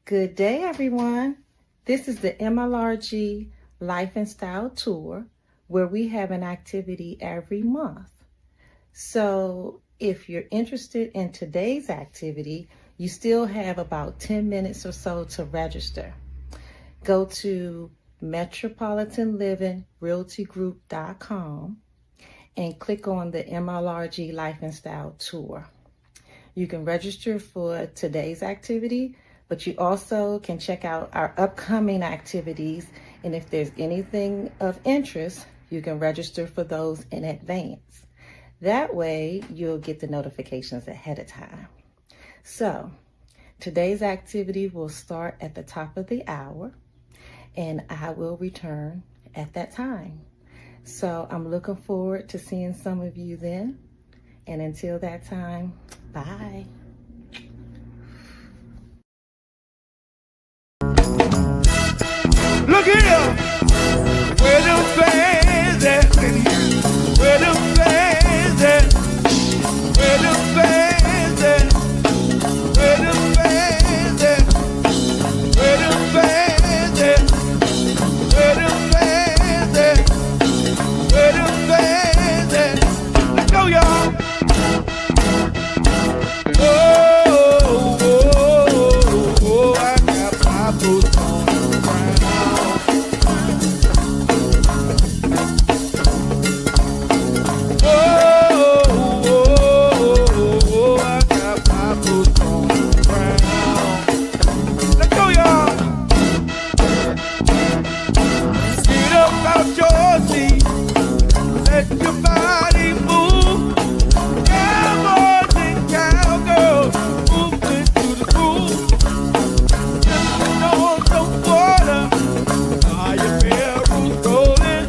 Good day, everyone. This is the MLRG Life and Style Tour, where we have an activity every month. So if you're interested in today's activity, you still have about 10 minutes or so to register. Go to metropolitanlivingrealtygroup.com and click on the MLRG Life and Style Tour. You can register for today's activity, but you also can check out our upcoming activities, and if there's anything of interest, you can register for those in advance. That way, you'll get the notifications ahead of time. So, today's activity will start at the top of the hour, and I will return at that time. So, I'm looking forward to seeing some of you then, and until that time, bye. Look here, where them fans at? Where them fans at? Where them fans at? Where them fans at? Where them fans at? Where them fans at? Where them fans at? Let's go, y'all. Oh, oh, oh, oh, I got my boots on. Let your body move. Cowboys and cowgirls moving to the groove. Just on the water, are your barrels rolling?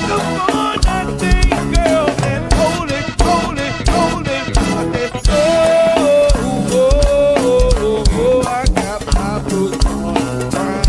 Come on, that thing, girl, and hold it, hold it, hold it. I said, oh, I got my boots on the ground.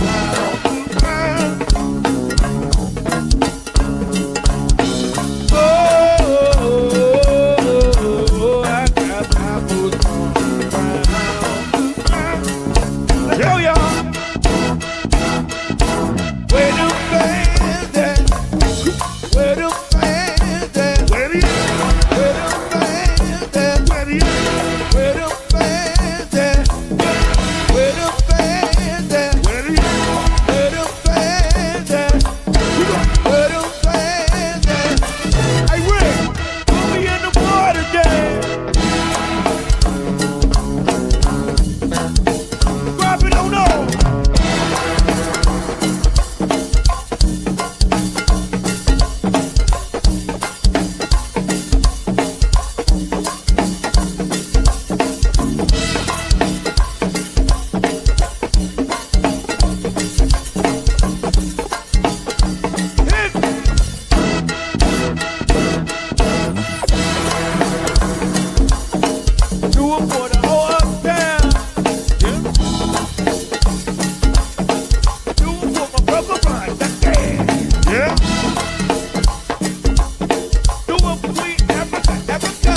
Africa.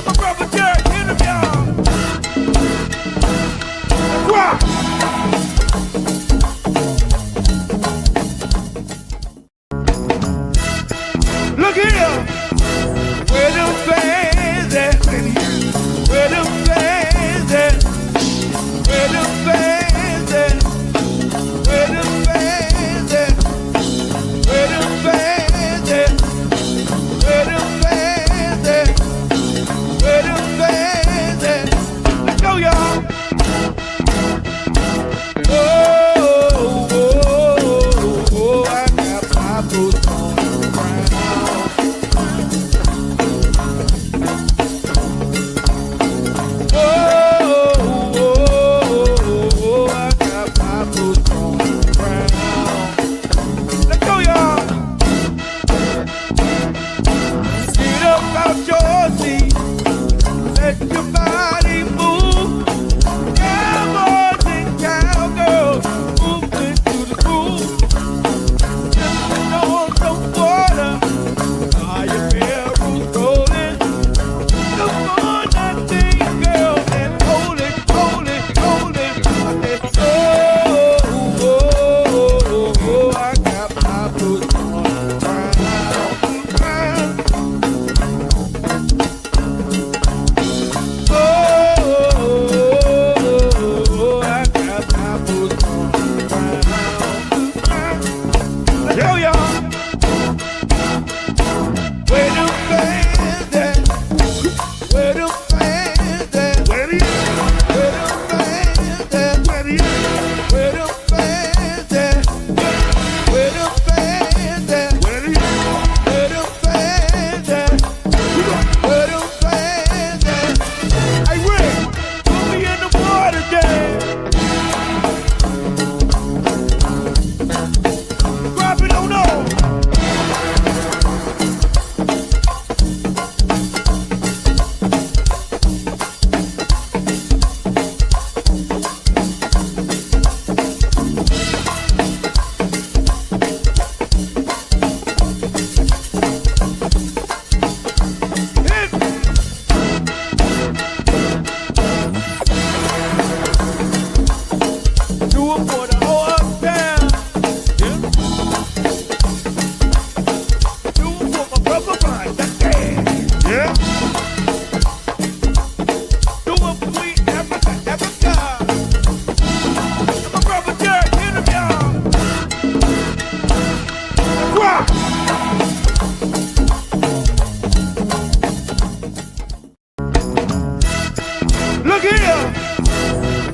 My brother Jared, Yeah. Do what we Africa, Africa. My brother Jared, hit him, y'all. Rock. Look here.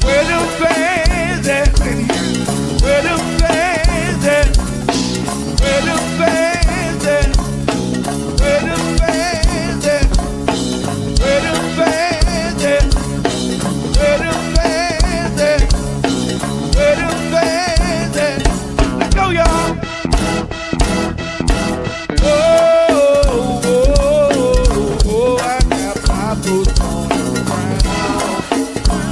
Where them fans at? Where them fans at? Where them fans at? Where them fans at? Where them fans at? Where them fans at? Where them fans at? Let's go, y'all. Oh, oh, oh, oh, I got my boots on the ground.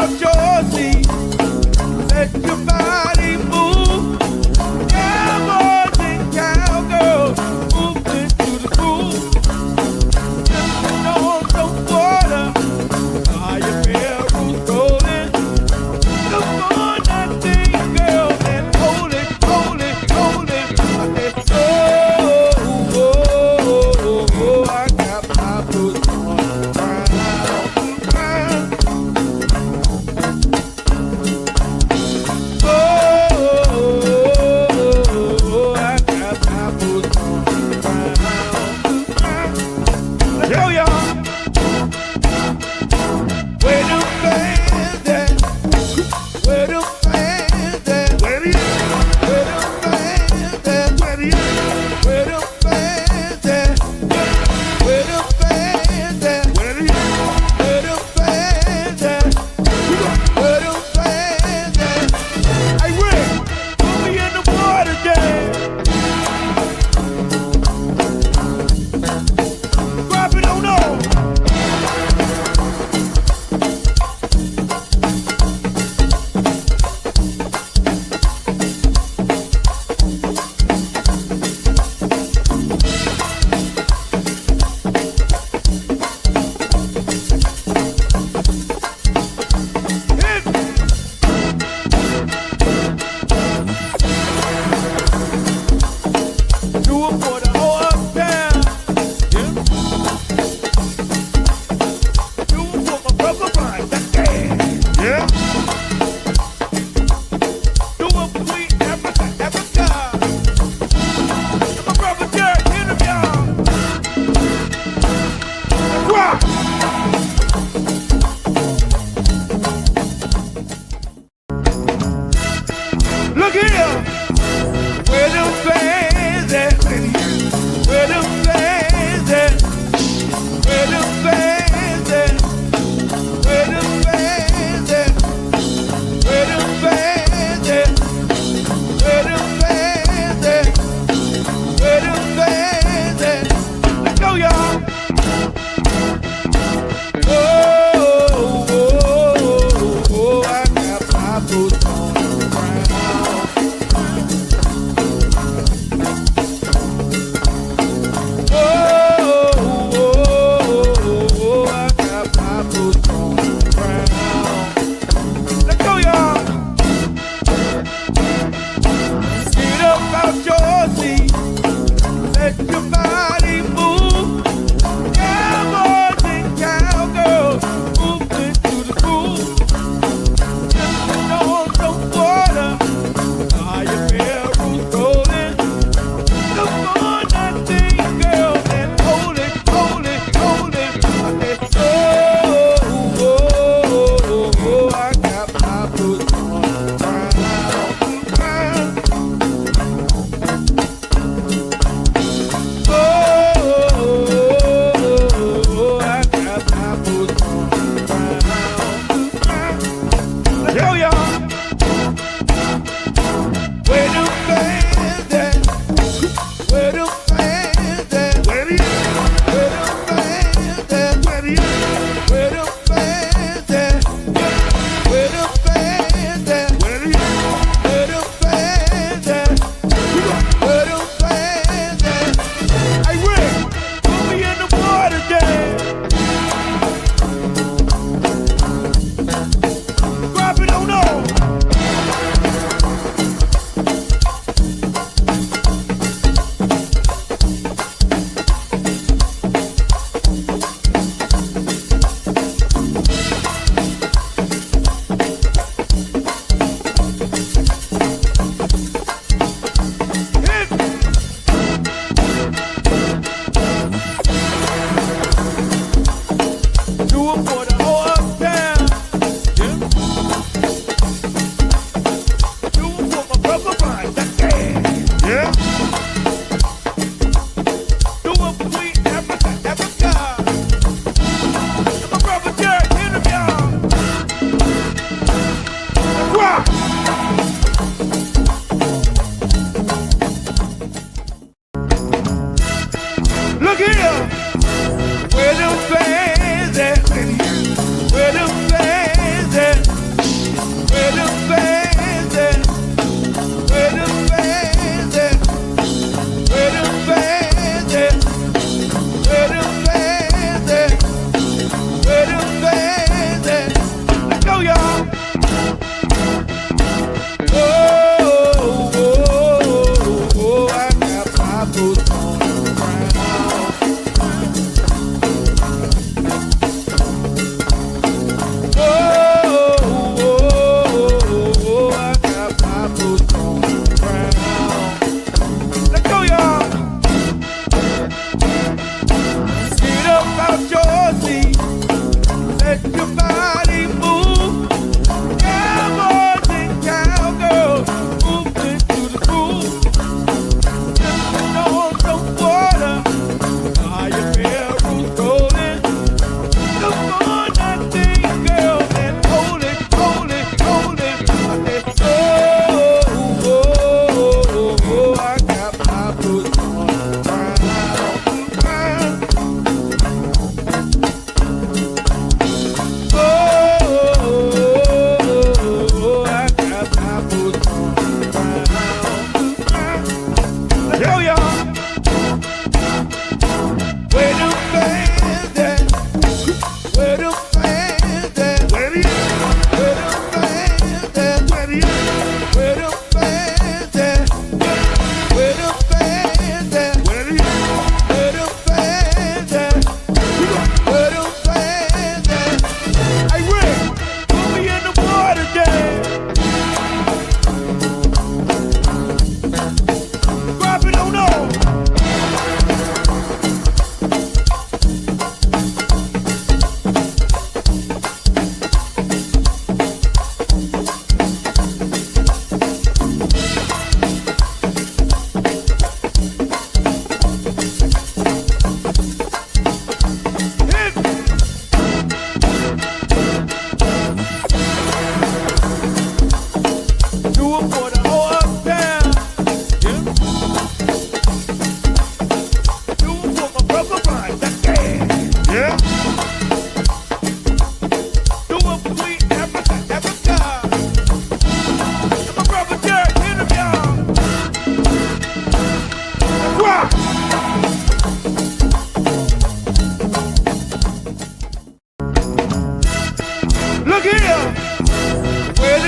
out your seat. Let your body move. Cowboys and cowgirls moving to the groove. Sipping on the water. Are you feel rolling? Come on, that thing, girl, and hold it, hold it, hold it. I said, oh, I got my boots on the ground.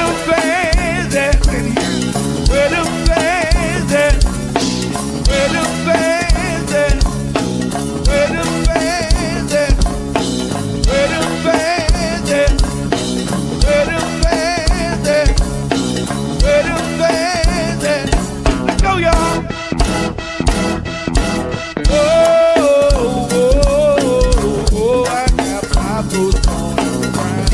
them fans at? Where them fans at? Where them fans at? Where them fans at? Where them fans at? Where them fans at? Where them fans at? Let's go, y'all. Oh, oh, oh, oh, I got my boots on the ground.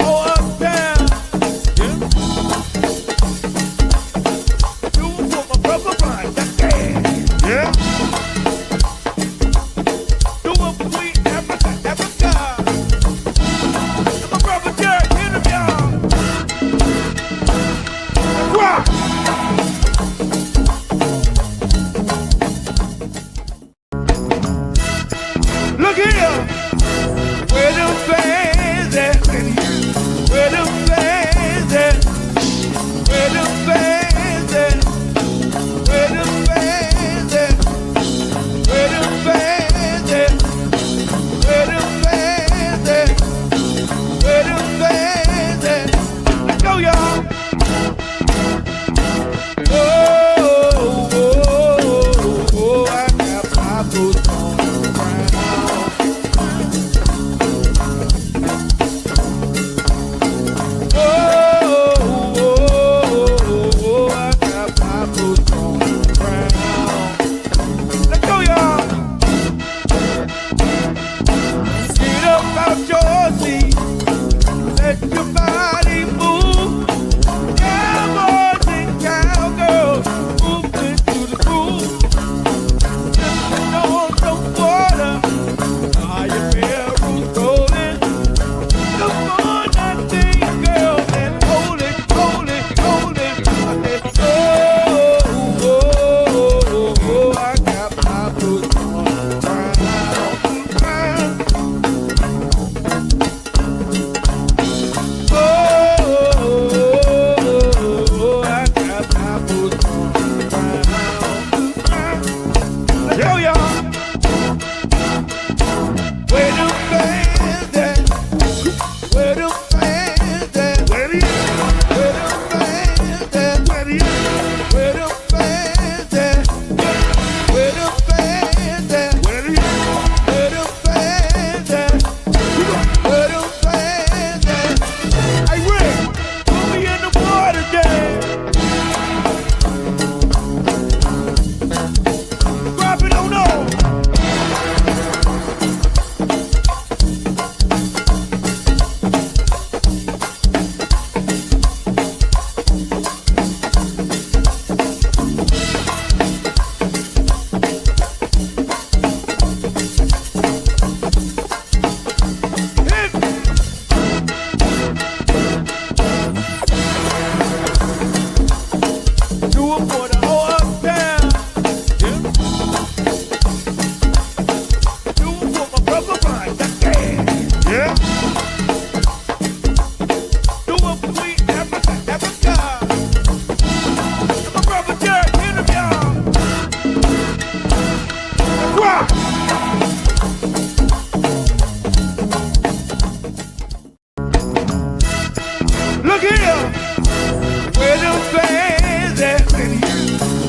whole uptown. Yeah. Do it for my brother Brian. Yeah. Do it for sweet Africa, Africa. And my brother Jared, hit him, y'all. Rock. Look here. Where them fans at? Where them fans at? Where them fans at? Where them fans at? Where them fans at? Where them fans at? Where them fans at? Let's go, y'all. Oh, oh, oh, oh, I got my boots on the ground. Oh, oh, oh, I got my boots on the ground. Let's go, y'all. Get up out your seat. Let your body move. Cowboys and cowgirls moving to the groove. Jumping on the water. Are your barrels rolling? Come on, that thing, girl, and hold it, hold it, hold it. I said, oh, oh, oh, oh, I got my boots on the ground. Oh, I got my boots on the ground. Let's go, y'all. Where them fans at? Where them fans at? Where them fans at? Where them fans at? Where them fans at? Where them fans at? Where them fans at? Hey, Rick, put me in the water, Dad. Drop it on over. Hit me. Do it for the whole uptown. Yeah. Do it for my brother Brian. Yeah. Do it for sweet Africa, Africa. And my brother Jared, hit him, y'all. Rock. Look here. Where them fans at?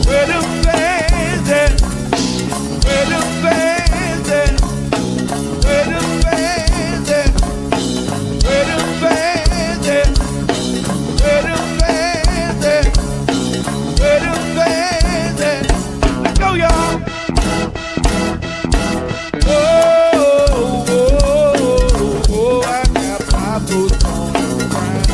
Where them fans at? Where them fans at? Where them fans at? Where them fans at? Where them fans at? Where them fans at? Let's go, y'all. Oh, oh, oh, oh, I got my boots on the ground.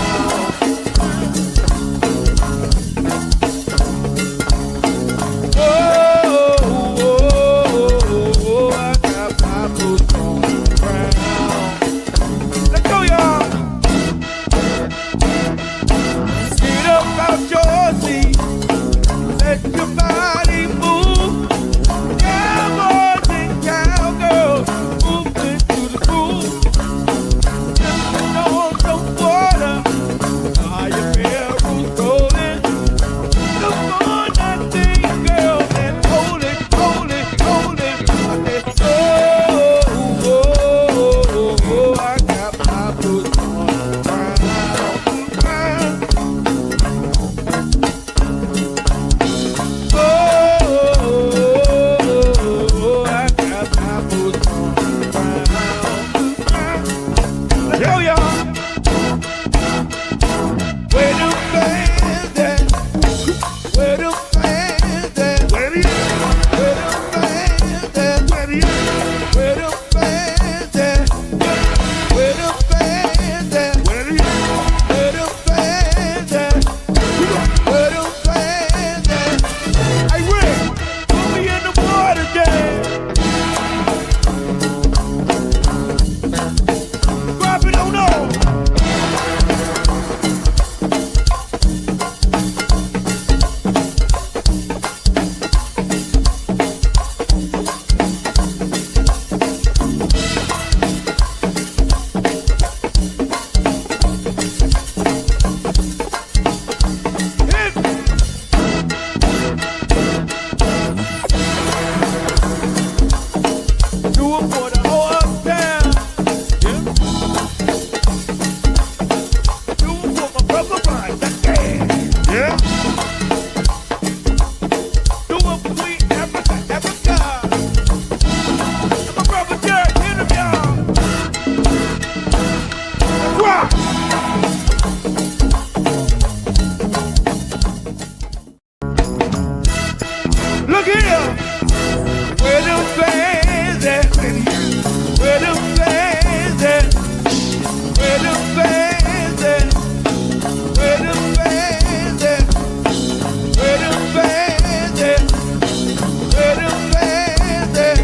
Yeah. Do what we Africa, Africa. And my brother Jared, hit him, y'all. Rock. Look here. Where them fans at? Where them fans at? Where them fans at? Where them fans at? Where them fans at? Where them fans at?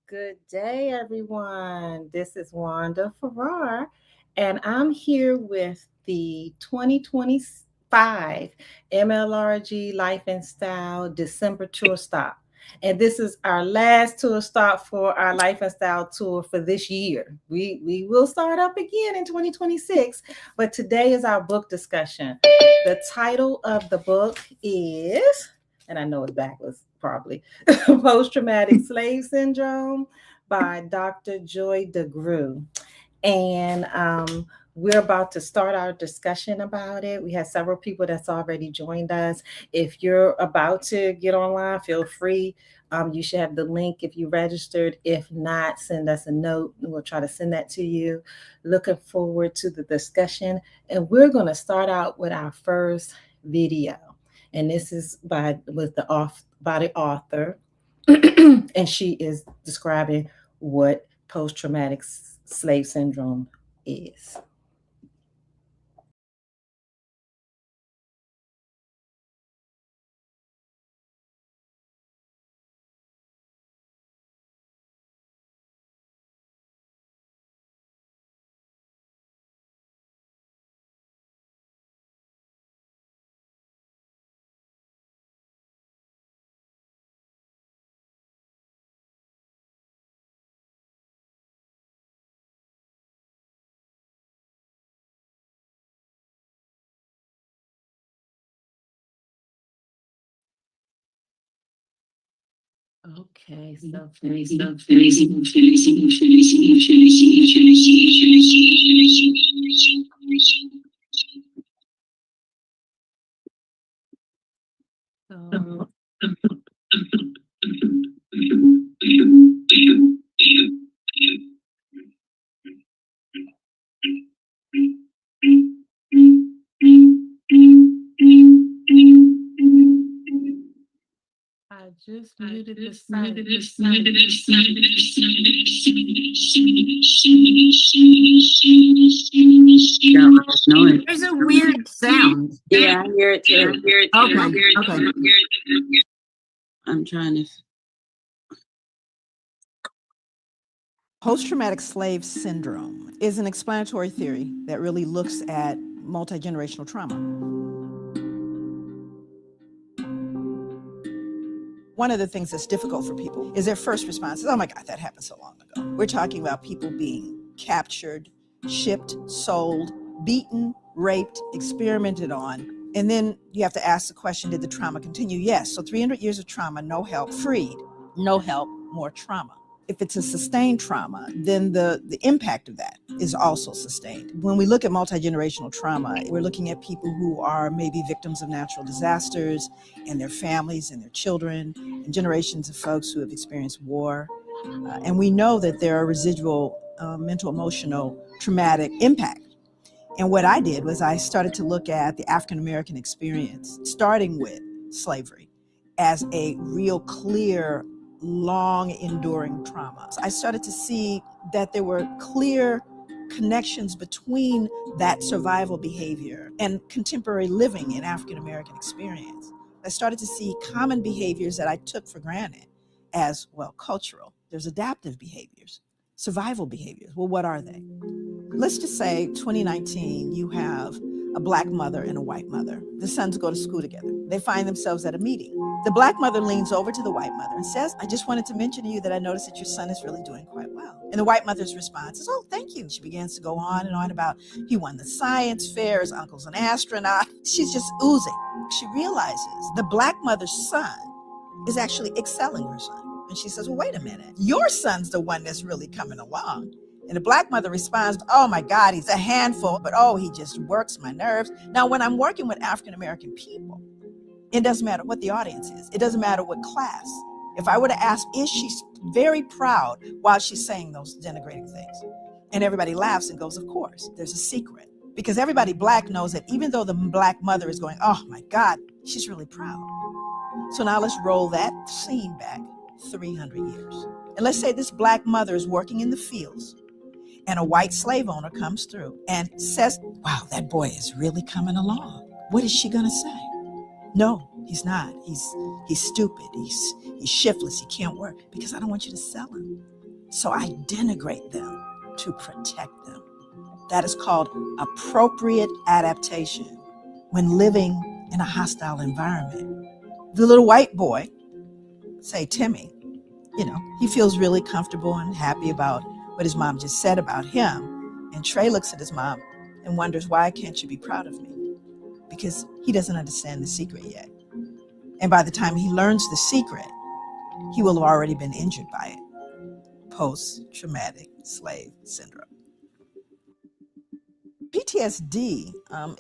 Good day, everyone. This is Wanda Farrar, and I'm here with the 2025 MLRG Life and Style December tour stop. And this is our last tour stop for our Life and Style tour for this year. We will start up again in 2026, but today is our book discussion. The title of the book is, and I know it's backwards probably, Post-Traumatic Slave Syndrome by Dr. Joy DeGruy. And we're about to start our discussion about it. We have several people that's already joined us. If you're about to get online, feel free. You should have the link if you registered. If not, send us a note. We'll try to send that to you. Looking forward to the discussion. And we're going to start out with our first video. And this is by the author, and she is describing what post-traumatic slave syndrome is. Okay, so I just muted the sound. There's a weird sound. Yeah, I hear it too. Okay. I'm trying to. Post-traumatic slave syndrome is an explanatory theory that really looks at multi-generational trauma. One of the things that's difficult for people is their first response is, oh my God, that happened so long ago. We're talking about people being captured, shipped, sold, beaten, raped, experimented on. And then you have to ask the question, did the trauma continue? Yes. So 300 years of trauma, no help, freed, no help, more trauma. If it's a sustained trauma, then the impact of that is also sustained. When we look at multi-generational trauma, we're looking at people who are maybe victims of natural disasters and their families and their children and generations of folks who have experienced war. And we know that there are residual mental, emotional, traumatic impact. And what I did was I started to look at the African-American experience, starting with slavery, as a real clear, long enduring trauma. I started to see that there were clear connections between that survival behavior and contemporary living in African American experience. I started to see common behaviors that I took for granted as, well, cultural. There's adaptive behaviors, survival behaviors. Well, what are they? Let's just say 2019, you have a Black mother and a white mother. The sons go to school together. They find themselves at a meeting. The Black mother leans over to the white mother and says, I just wanted to mention to you that I noticed that your son is really doing quite well. And the white mother's response is, oh, thank you. She begins to go on and on about he won the science fair, his uncle's an astronaut. She's just oozing. She realizes the Black mother's son is actually excelling her son. And she says, well, wait a minute. Your son's the one that's really coming along. And the black mother responds, oh my God, he's a handful, but oh, he just works my nerves. Now, when I'm working with African-American people, it doesn't matter what the audience is. It doesn't matter what class. If I were to ask, is she very proud while she's saying those denigrating things? And everybody laughs and goes, of course, there's a secret. Because everybody black knows that even though the black mother is going, oh my God, she's really proud. So now let's roll that scene back 300 years. And let's say this black mother is working in the fields and a white slave owner comes through and says, wow, that boy is really coming along. What is she gonna say? No, he's not. He's stupid. He's shiftless. He can't work, because I don't want you to sell him. So I denigrate them to protect them. That is called appropriate adaptation when living in a hostile environment. The little white boy, say Timmy, he feels really comfortable and happy about what his mom just said about him. And Trey looks at his mom and wonders, why can't you be proud of me? Because he doesn't understand the secret yet. And by the time he learns the secret, he will have already been injured by it. Post-traumatic slave syndrome. PTSD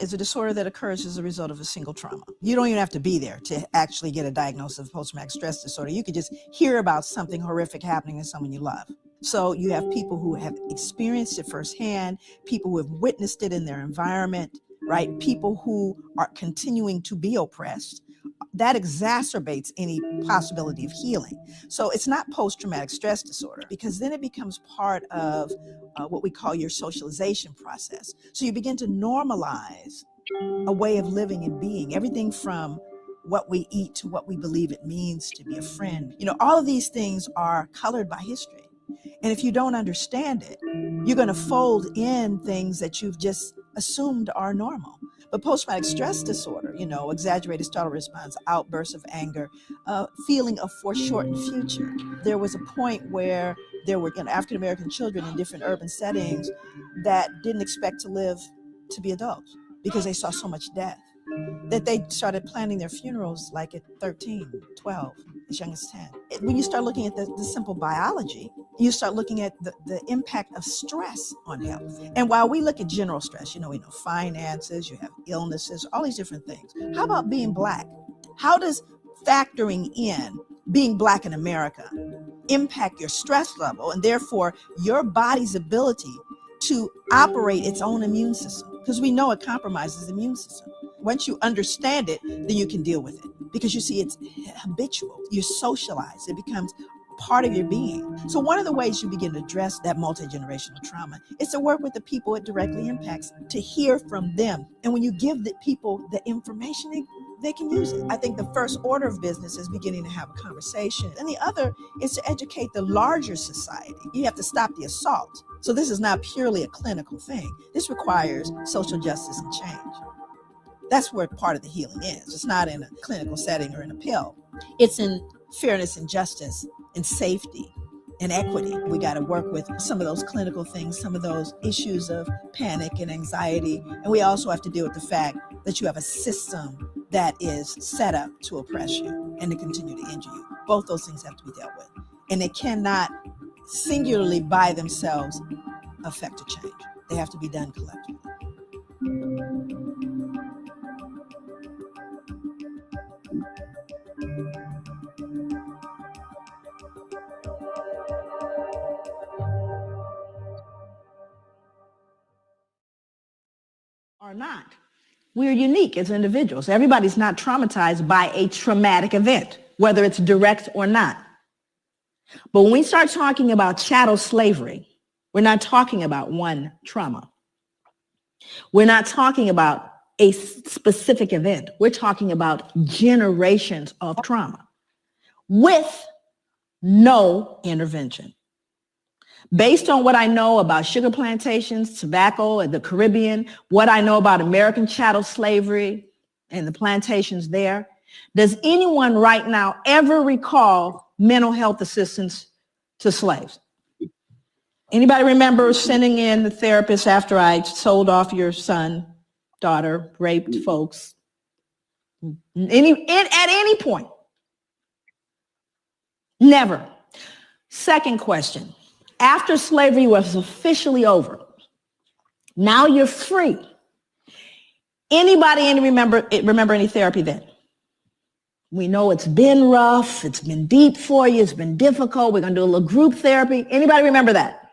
is a disorder that occurs as a result of a single trauma. You don't even have to be there to actually get a diagnosis of post-traumatic stress disorder. You could just hear about something horrific happening to someone you love. So you have people who have experienced it firsthand, people who have witnessed it in their environment, right? People who are continuing to be oppressed. That exacerbates any possibility of healing. So it's not post-traumatic stress disorder, because then it becomes part of what we call your socialization process. So you begin to normalize a way of living and being, everything from what we eat to what we believe it means to be a friend. All of these things are colored by history. And if you don't understand it, you're going to fold in things that you've just assumed are normal. But post-traumatic stress disorder, exaggerated startle response, outbursts of anger, feeling of foreshortened future. There was a point where there were African-American children in different urban settings that didn't expect to live to be adults because they saw so much death, that they started planning their funerals like at 13, 12, as young as 10. When you start looking at the simple biology, you start looking at the impact of stress on health. And while we look at general stress, we know finances, you have illnesses, all these different things. How about being Black? How does factoring in being Black in America impact your stress level and therefore your body's ability to operate its own immune system? Because we know it compromises the immune system. Once you understand it, then you can deal with it, because you see it's habitual. You socialize. It becomes part of your being. So one of the ways you begin to address that multi-generational trauma is to work with the people it directly impacts, to hear from them. And when you give the people the information, they can use it. I think the first order of business is beginning to have a conversation. And the other is to educate the larger society. You have to stop the assault. So this is not purely a clinical thing. This requires social justice and change. That's where part of the healing is. It's not in a clinical setting or in a pill. It's in fairness and justice and safety and equity. We got to work with some of those clinical things, some of those issues of panic and anxiety. And we also have to deal with the fact that you have a system that is set up to oppress you and to continue to injure you. Both those things have to be dealt with. And they cannot singularly by themselves affect a change. They have to be done collectively. Or not. We're unique as individuals. Everybody's not traumatized by a traumatic event, whether it's direct or not. But when we start talking about chattel slavery, we're not talking about one trauma. We're not talking about a specific event. We're talking about generations of trauma with no intervention. Based on what I know about sugar plantations, tobacco, and the Caribbean, what I know about American chattel slavery and the plantations there, does anyone right now ever recall mental health assistance to slaves? Anybody remember sending in the therapist after I sold off your son, daughter, raped folks? At any point? Never. Second question. After slavery was officially over, now you're free. Anybody remember any therapy then? We know it's been rough, it's been deep for you, it's been difficult. We're going to do a little group therapy. Anybody remember that?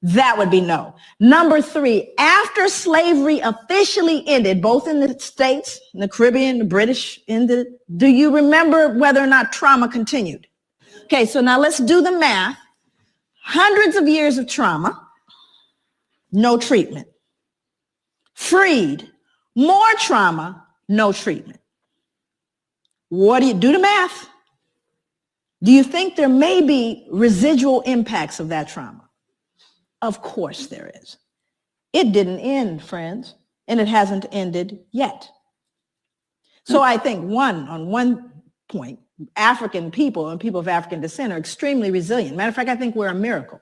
That would be no. Number 3, after slavery officially ended, both in the States, in the Caribbean, the British ended, do you remember whether or not trauma continued? Okay, so now let's do the math. Hundreds of years of trauma, no treatment. Freed, more trauma, no treatment. What do you do the math? Do you think there may be residual impacts of that trauma? Of course there is. It didn't end, friends, and it hasn't ended yet. So I think on one point, African people and people of African descent are extremely resilient. Matter of fact, I think we're a miracle.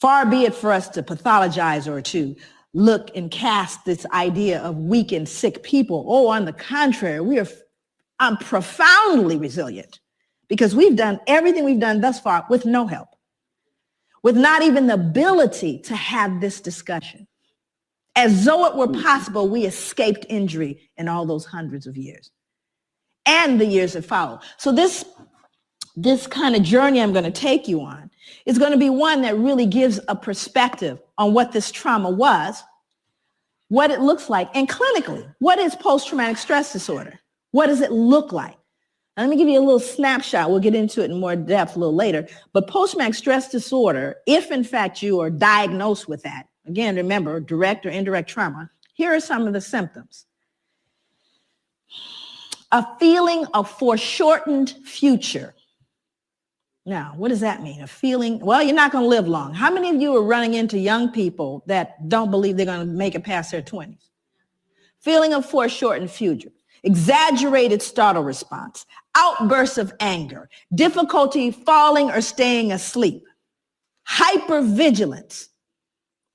Far be it for us to pathologize or to look and cast this idea of weak and sick people. Oh, on the contrary, I'm profoundly resilient because we've done everything we've done thus far with no help, with not even the ability to have this discussion. As though it were possible, we escaped injury in all those hundreds of years and the years that follow. So this kind of journey I'm going to take you on is going to be one that really gives a perspective on what this trauma was, what it looks like, and clinically, what is post-traumatic stress disorder? What does it look like? Now, let me give you a little snapshot. We'll get into it in more depth a little later. But post-traumatic stress disorder, if in fact you are diagnosed with that, again, remember, direct or indirect trauma, here are some of the symptoms. A feeling of foreshortened future. Now, what does that mean? A feeling, well, you're not going to live long. How many of you are running into young people that don't believe they're going to make it past their 20s? Feeling of foreshortened future. Exaggerated startle response, outbursts of anger, difficulty falling or staying asleep, hypervigilance,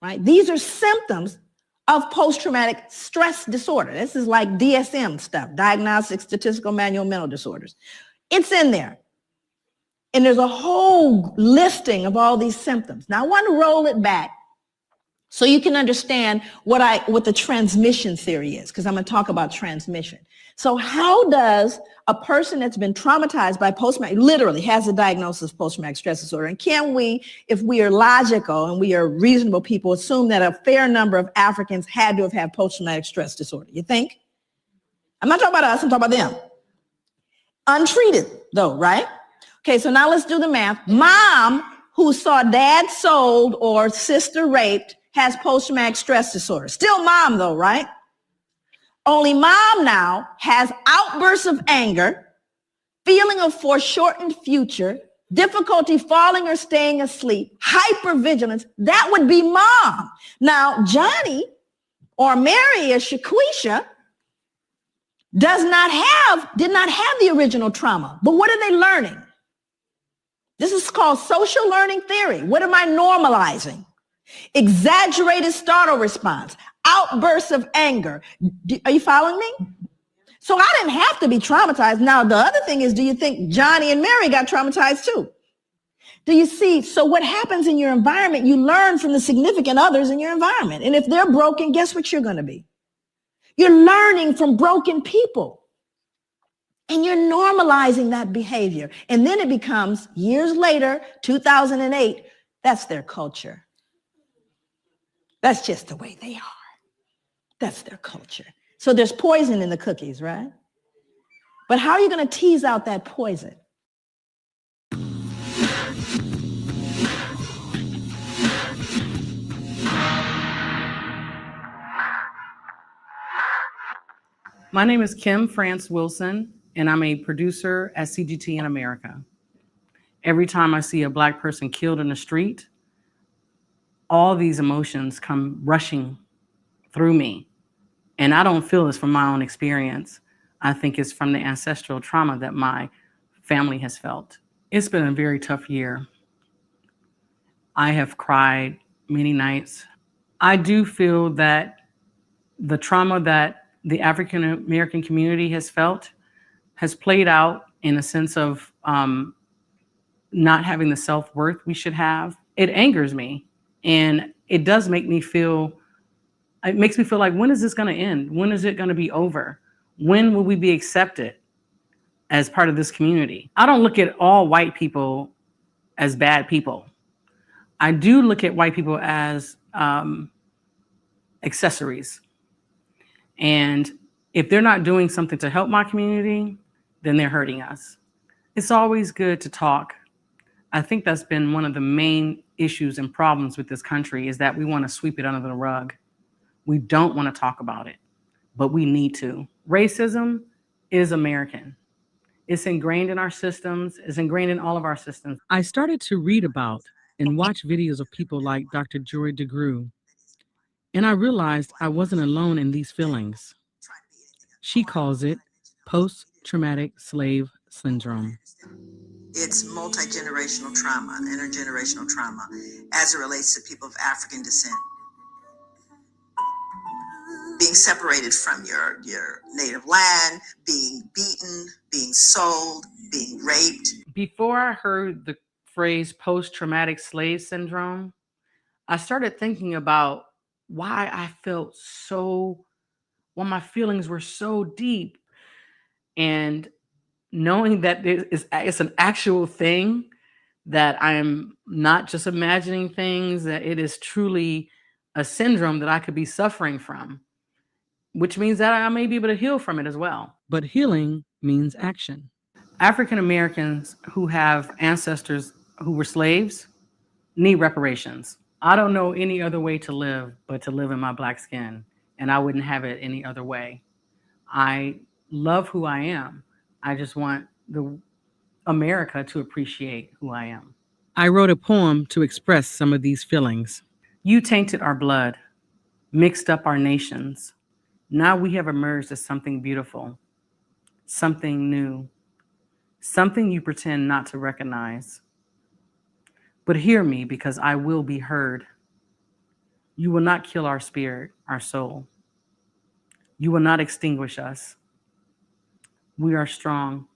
right? These are symptoms of post-traumatic stress disorder. This is like DSM stuff, Diagnostic Statistical Manual Mental Disorders. It's in there. And there's a whole listing of all these symptoms. Now I want to roll it back so you can understand what the transmission theory is, because I'm going to talk about transmission. So how does a person that's been traumatized by post-traumatic, literally has a diagnosis of post-traumatic stress disorder, and can we, if we are logical and we are reasonable people, assume that a fair number of Africans had to have had post-traumatic stress disorder? You think? I'm not talking about us, I'm talking about them. Untreated though, right? Okay, so now let's do the math. Mom who saw dad sold or sister raped has post-traumatic stress disorder. Still mom though, right? Only mom now has outbursts of anger, feeling of foreshortened future, difficulty falling or staying asleep, hypervigilance. That would be mom. Now, Johnny or Mary or Shaquisha did not have the original trauma. But what are they learning? This is called social learning theory. What am I normalizing? Exaggerated startle response, outbursts of anger. Are you following me? So I didn't have to be traumatized. Now, the other thing is, do you think Johnny and Mary got traumatized too? Do you see? So what happens in your environment, you learn from the significant others in your environment. And if they're broken, guess what you're going to be? You're learning from broken people. And you're normalizing that behavior. And then it becomes, years later, 2008, that's their culture. That's just the way they are. That's their culture. So there's poison in the cookies, right? But how are you going to tease out that poison? My name is Kim France Wilson, and I'm a producer at CGT in America. Every time I see a Black person killed in the street, all these emotions come rushing through me. And I don't feel this from my own experience. I think it's from the ancestral trauma that my family has felt. It's been a very tough year. I have cried many nights. I do feel that the trauma that the African American community has felt has played out in a sense of not having the self-worth we should have, it angers me. And it does make me feel, it makes me feel like, when is this going to end? When is it going to be over? When will we be accepted as part of this community? I don't look at all white people as bad people. I do look at white people as accessories. And if they're not doing something to help my community, then they're hurting us. It's always good to talk. I think that's been one of the main issues and problems with this country, is that we want to sweep it under the rug. We don't want to talk about it, but we need to. Racism is American. It's ingrained in our systems. It's ingrained in all of our systems. I started to read about and watch videos of people like Dr. Joy DeGruy, and I realized I wasn't alone in these feelings. She calls it post-traumatic slave syndrome. It's multi-generational trauma, intergenerational trauma, as it relates to people of African descent. Being separated from your native land, being beaten, being sold, being raped. Before I heard the phrase post-traumatic slave syndrome, I started thinking about why I felt so, why my feelings were so deep. And knowing that it's an actual thing, that I'm not just imagining things, that it is truly a syndrome that I could be suffering from, which means that I may be able to heal from it as well. But healing means action. African Americans who have ancestors who were slaves need reparations. I don't know any other way to live but to live in my Black skin, and I wouldn't have it any other way. I love who I am. I just want America to appreciate who I am. I wrote a poem to express some of these feelings. You tainted our blood, mixed up our nations. Now we have emerged as something beautiful, something new, something you pretend not to recognize. But hear me, because I will be heard. You will not kill our spirit, our soul. You will not extinguish us. We are strong.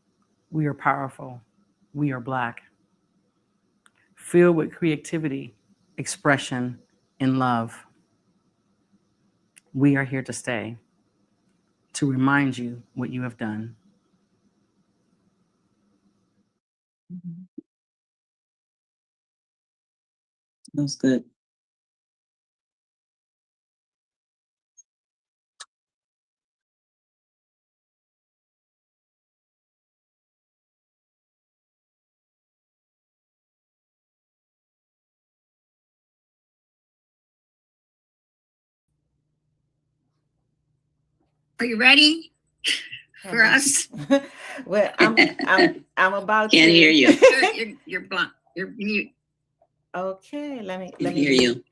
We are powerful. We are Black. Filled with creativity, expression, and love. We are here to stay, to remind you what you have done. That was good. Are you ready for us? Well, I'm about Can't to hear you. You're blunt. You're mute. Okay, let me Hear you.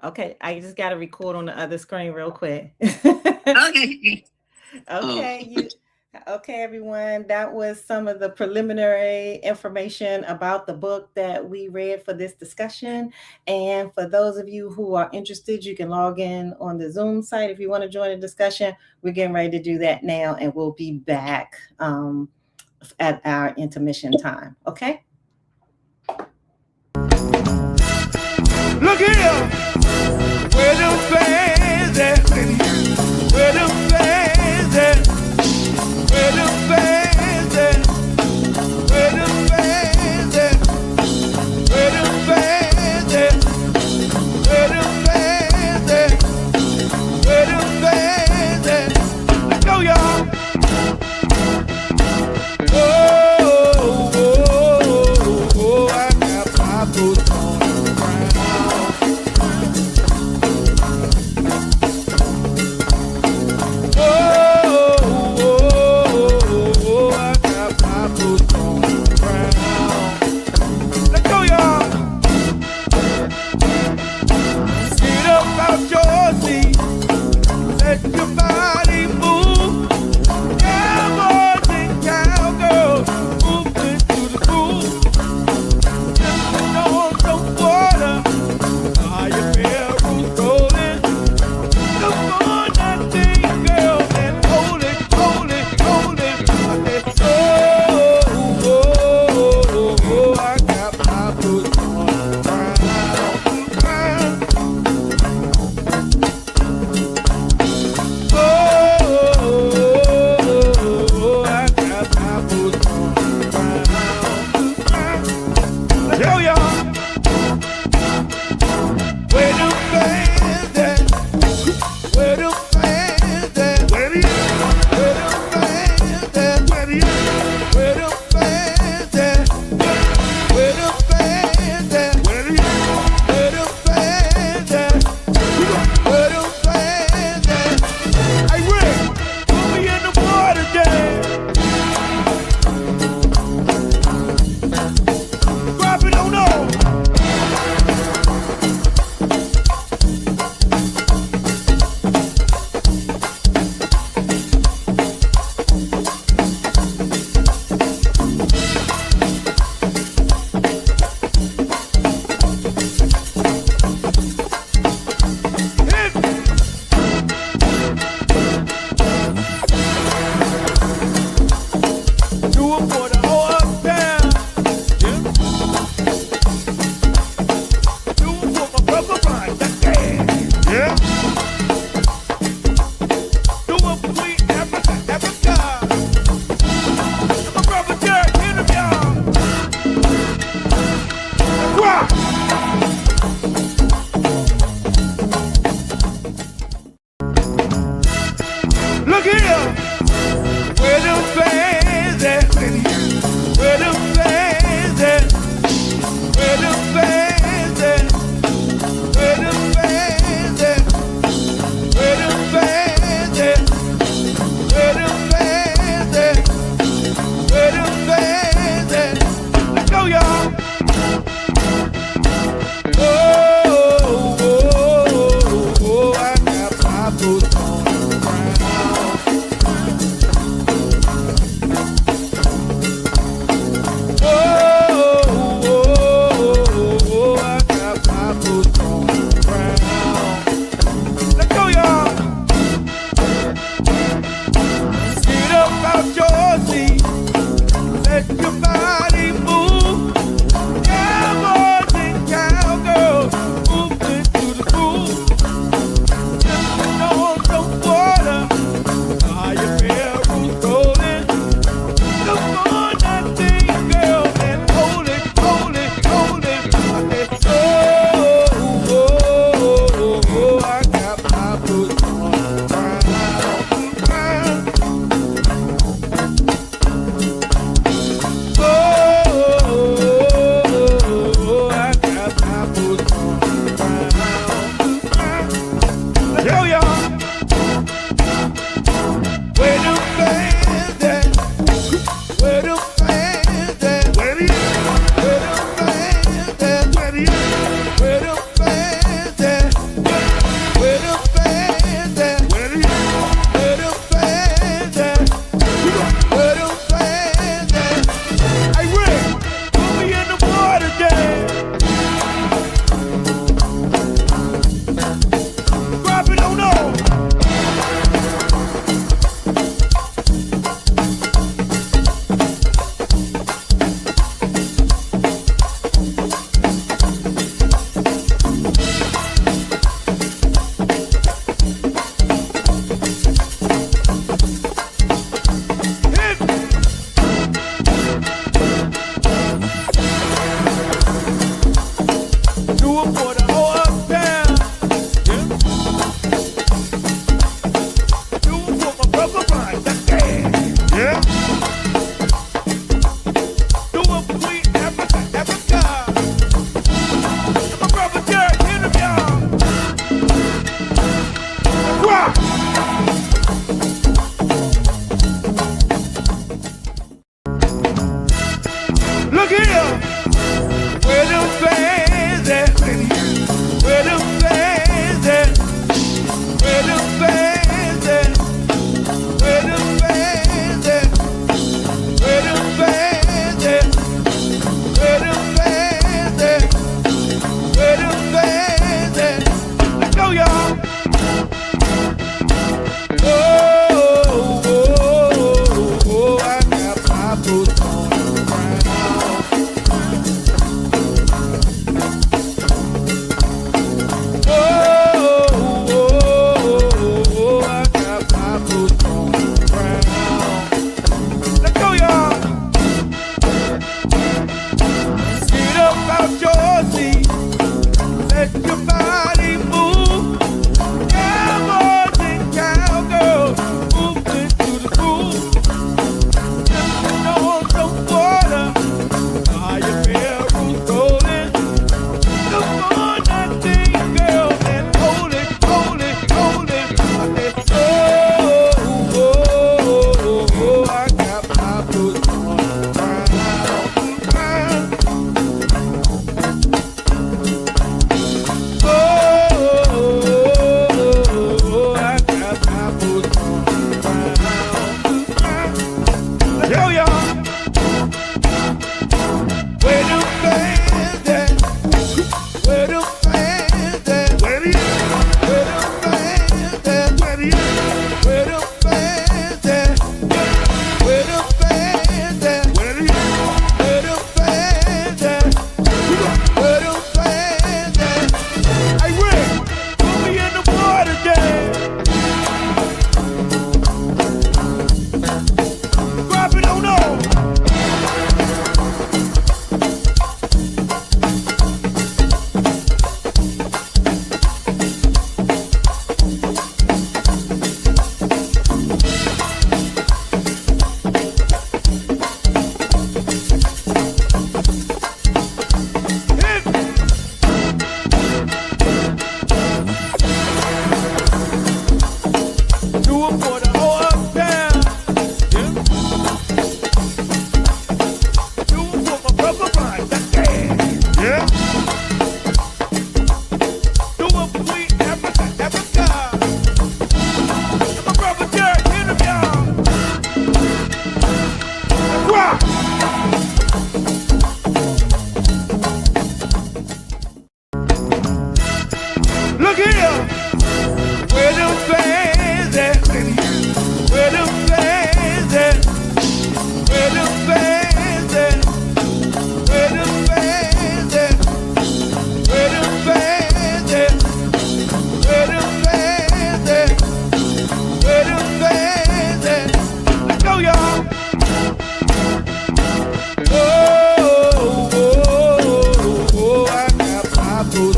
Okay, I just got to record on the other screen real quick. Okay. Okay, okay, everyone. That was some of the preliminary information about the book that we read for this discussion. And for those of you who are interested, you can log in on the Zoom site if you want to join the discussion. We're getting ready to do that now, and we'll be back at our intermission time. Okay. Look here, where them fans at? Where them fans at? Where them fans at? Where them fans at? Where them fans at? Where them fans at? Where them fans at? Let's go, y'all. Oh, oh, oh, I got my boots on the ground.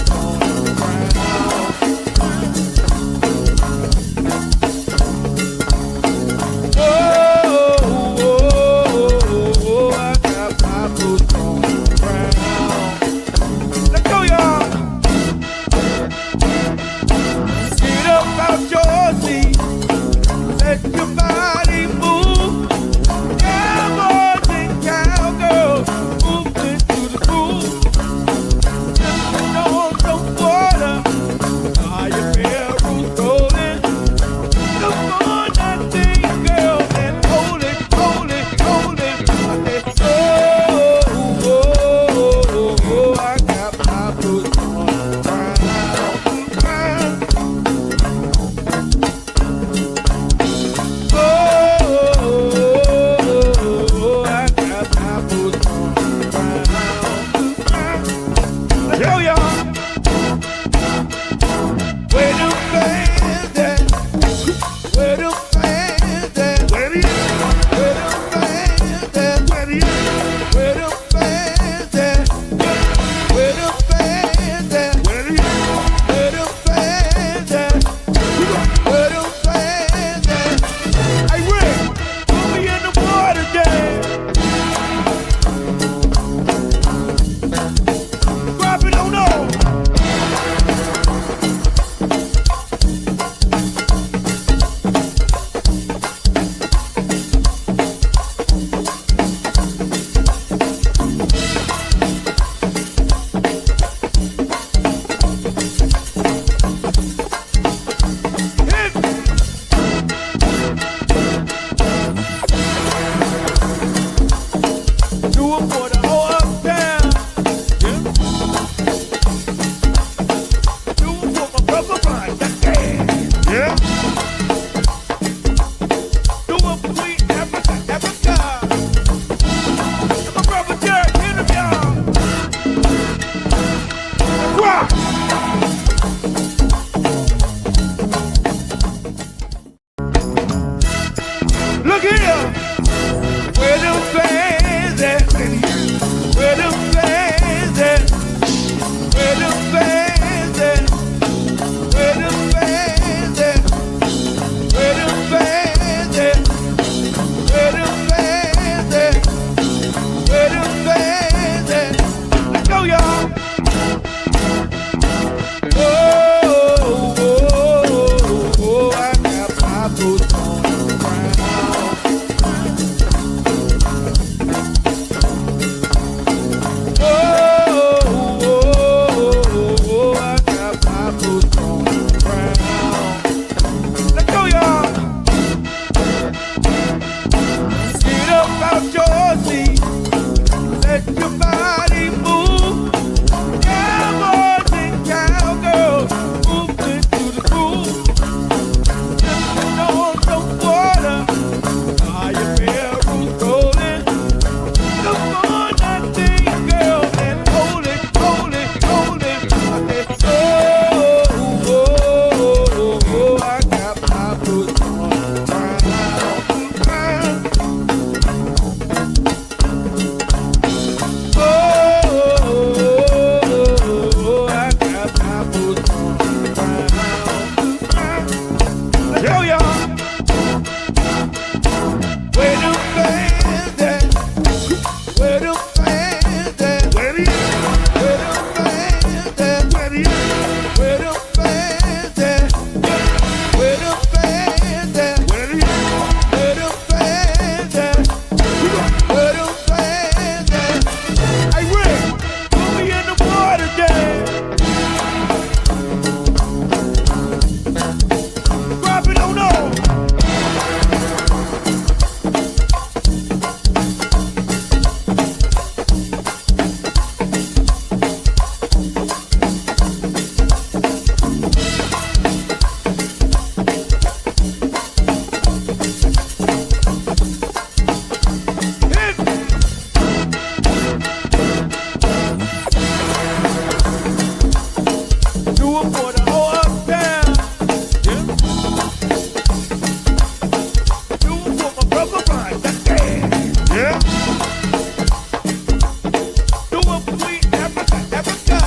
boots on the ground. Oh, I got my boots on the ground. Let's go, y'all. Get up out your seat. Let your body move. Cowboys and cowgirls moving to the groove. Sipping on some water. Are your barrels rolling? Come on, that thing, girl, and hold it, hold it, hold it. I said, oh, I got my boots on the ground. Oh, I got my boots on the ground. Yo, y'all. Where the fans at? Where the fans at? Where the fans at? Where the fans at? Where the fans at? Where the fans at? Where the fans at? Hey, Rick, put me in the water, Dad. Drop it on over. Do it for the whole uptown. Yeah. Do it for my brother Brian. Yeah. Do it for sweet Africa, Africa. And my brother Derek, hit him, y'all. Rock. Look here. Where the fans at? Where the fans at? Where the fans at? Where the fans at? Where the fans at? Where the fans at? Where the fans at? Let's go, y'all. Oh, I got my boots on the ground. Oh, I got my boots on the ground. Let's go, y'all. Get up out your seat. Let your body move. Cowboys and cowgirls moving to the groove. Sipping on some water. Are your barrels rolling? Come on, that thing, girl, and hold it, hold it, hold it. I said, oh, I got my boots on the ground. Oh, I got my boots on the ground. Yo, y'all. Where the fans at? Where the fans at? Where the fans at? Where the fans at? Where the fans at? Where the fans at? Where the fans at? Hey, Rick, put me in the water, Dad. Drop it on over. Do it for the whole uptown. Yeah. Do it for my brother Brian. Yeah. Do it for sweet Africa, Africa.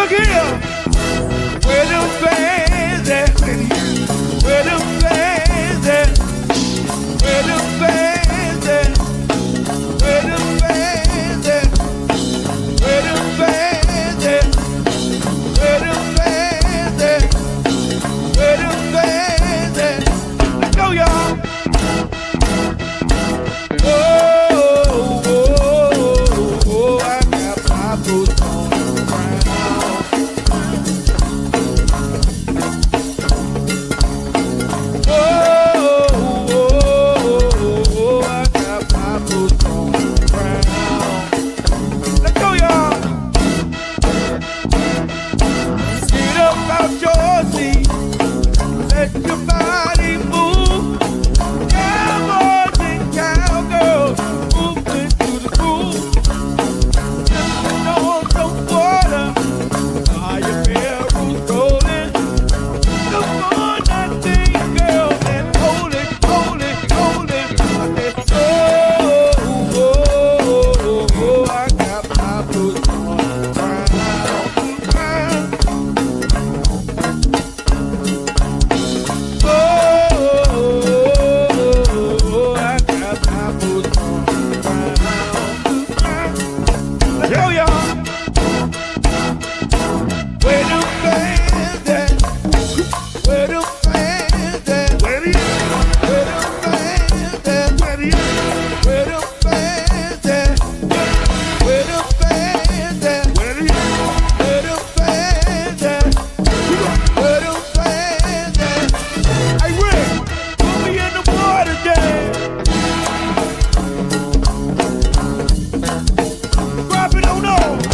Look here. Where them fans at? Where them fans at? Where them fans at? Where them fans at? Where them fans at? Where them fans at? Where them fans at? Let's go, y'all. Oh, oh, oh, oh, I got my boots on the ground. Oh, oh, oh, I got my boots on the ground. Let's go, y'all. Get up out your seat. Let your body move. Cowboys and cowgirls moving to the groove. Sipping on some water. Are your barrels rolling? Look on that thing, girl, and hold it, hold it, hold it. I said, oh, oh, oh, oh, I got my boots on the ground. Oh, I got my boots on the ground. Let's go, y'all. Where them fans at? Where them fans at? Where them fans at? Where them fans at? Where them fans at? Where them fans at? Where them fans at? Hey, Rick, put me in the water, Dad. Drop it on off.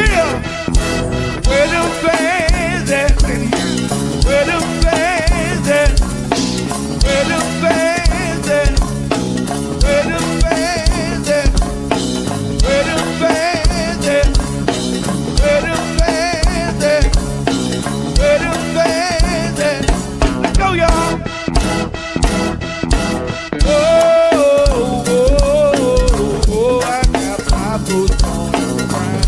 here. Where them fans at? Where them fans at? Where them fans at? Where them fans at? Where them fans at? Where them fans at? Where them fans at? Let's go, y'all. Oh, oh, oh, oh, I got my boots on the ground.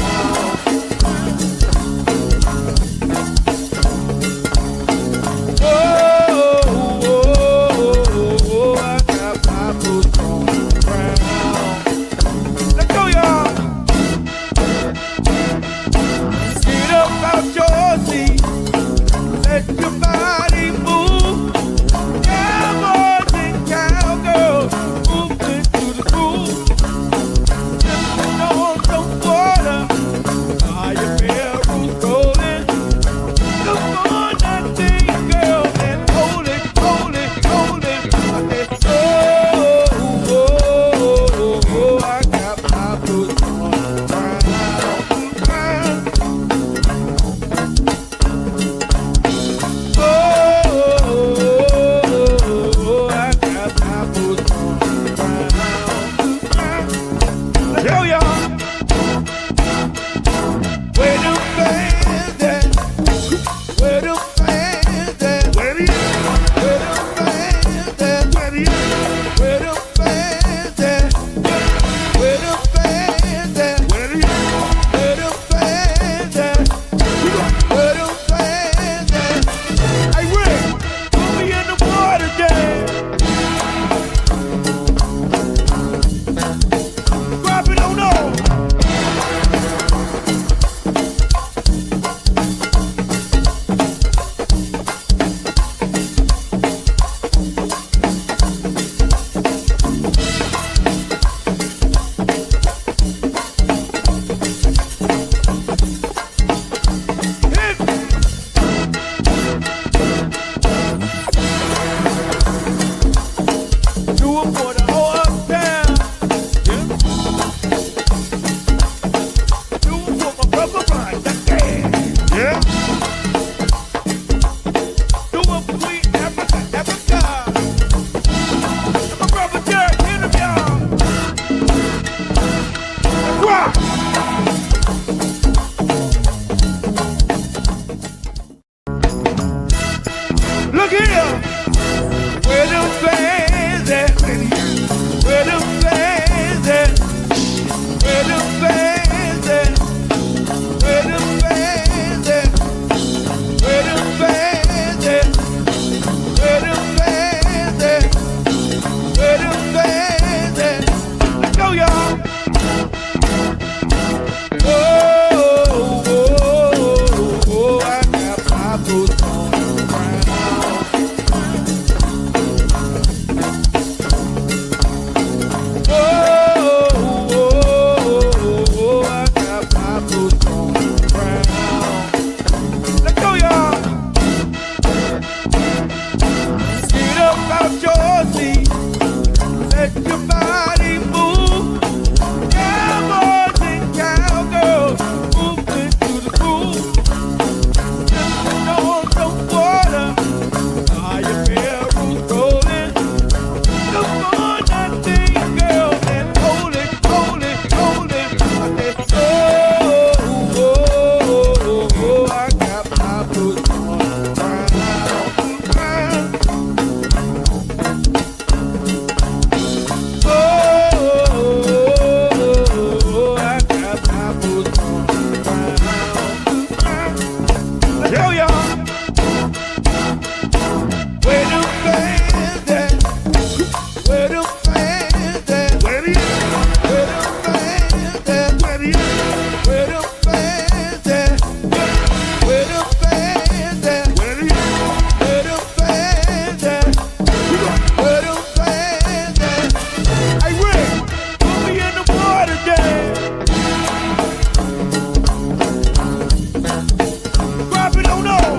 Oh, oh, oh, I got my boots on the ground. Let's go, y'all. Get up out your seat. Let your body move. Cowboys and cowgirls moving to the groove. Sipping on some water. Fire barrels rolling. Look on that thing, girl, and hold it, hold it, hold it. I said, oh, oh, oh, I got my boots on the ground. Oh, I got my boots on the ground. Yo, y'all. Where them fans at? Where them fans at? Where them fans at? Where them fans at? Where them fans at? Where them fans at? Where them fans at? Hey, Rick, put me in the water, Dad. Drop it on over. Hit me. Do it for the whole uptown. Yeah. Do it for my brother Brian. Yeah. Do it for sweet Africa, Africa. And my brother Jared, hit him, y'all. Let's rock. Look here. Where them fans at? Where them fans at? Where them fans at? Where them fans at? Where them fans at? Where them fans at? Where them fans at? Let's go, y'all. Oh, oh, oh, oh, I got my boots on the ground. Oh, oh, oh, I got my boots on the ground. Let's go, y'all. Get up out your seat. Let your body move. Cowboys and cowgirls moving to the groove. Sipping on some water. Fire barrels rolling. Look on that thing, girl, and hold it, hold it, hold it. I said, oh, oh, oh, I got my boots on the ground. Oh, I got my boots on the ground. Yo, y'all. Where them fans at? Where them fans at? Where them fans at? Where them fans at? Where them fans at? Where them fans at? Where them fans at? Hey, Rick, put me in the water, Dad. Drop it on over.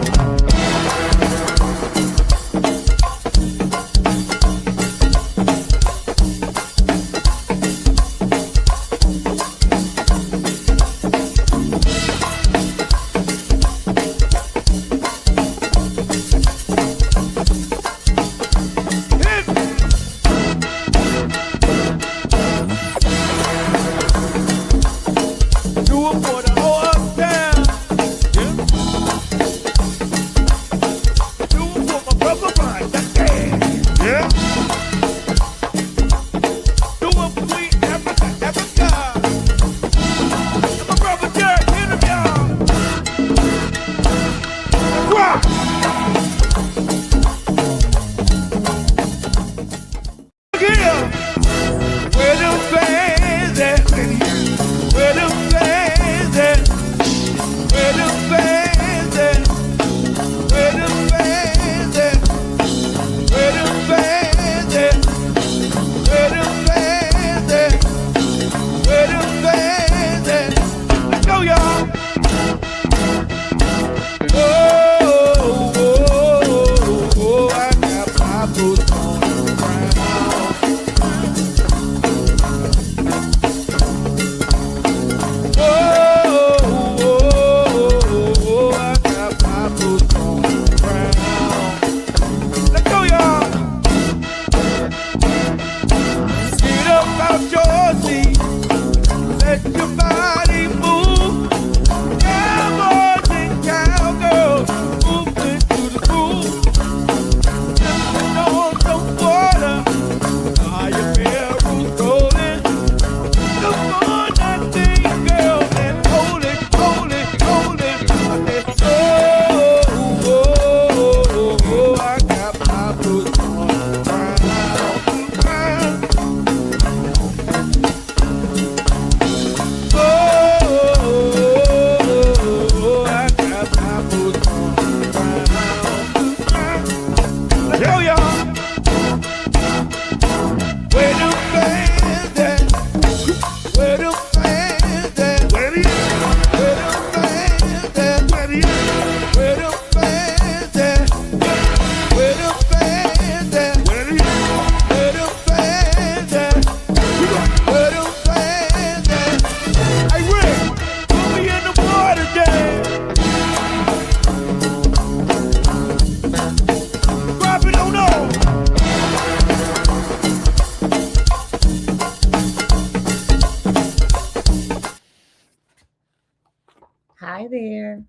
Hi there.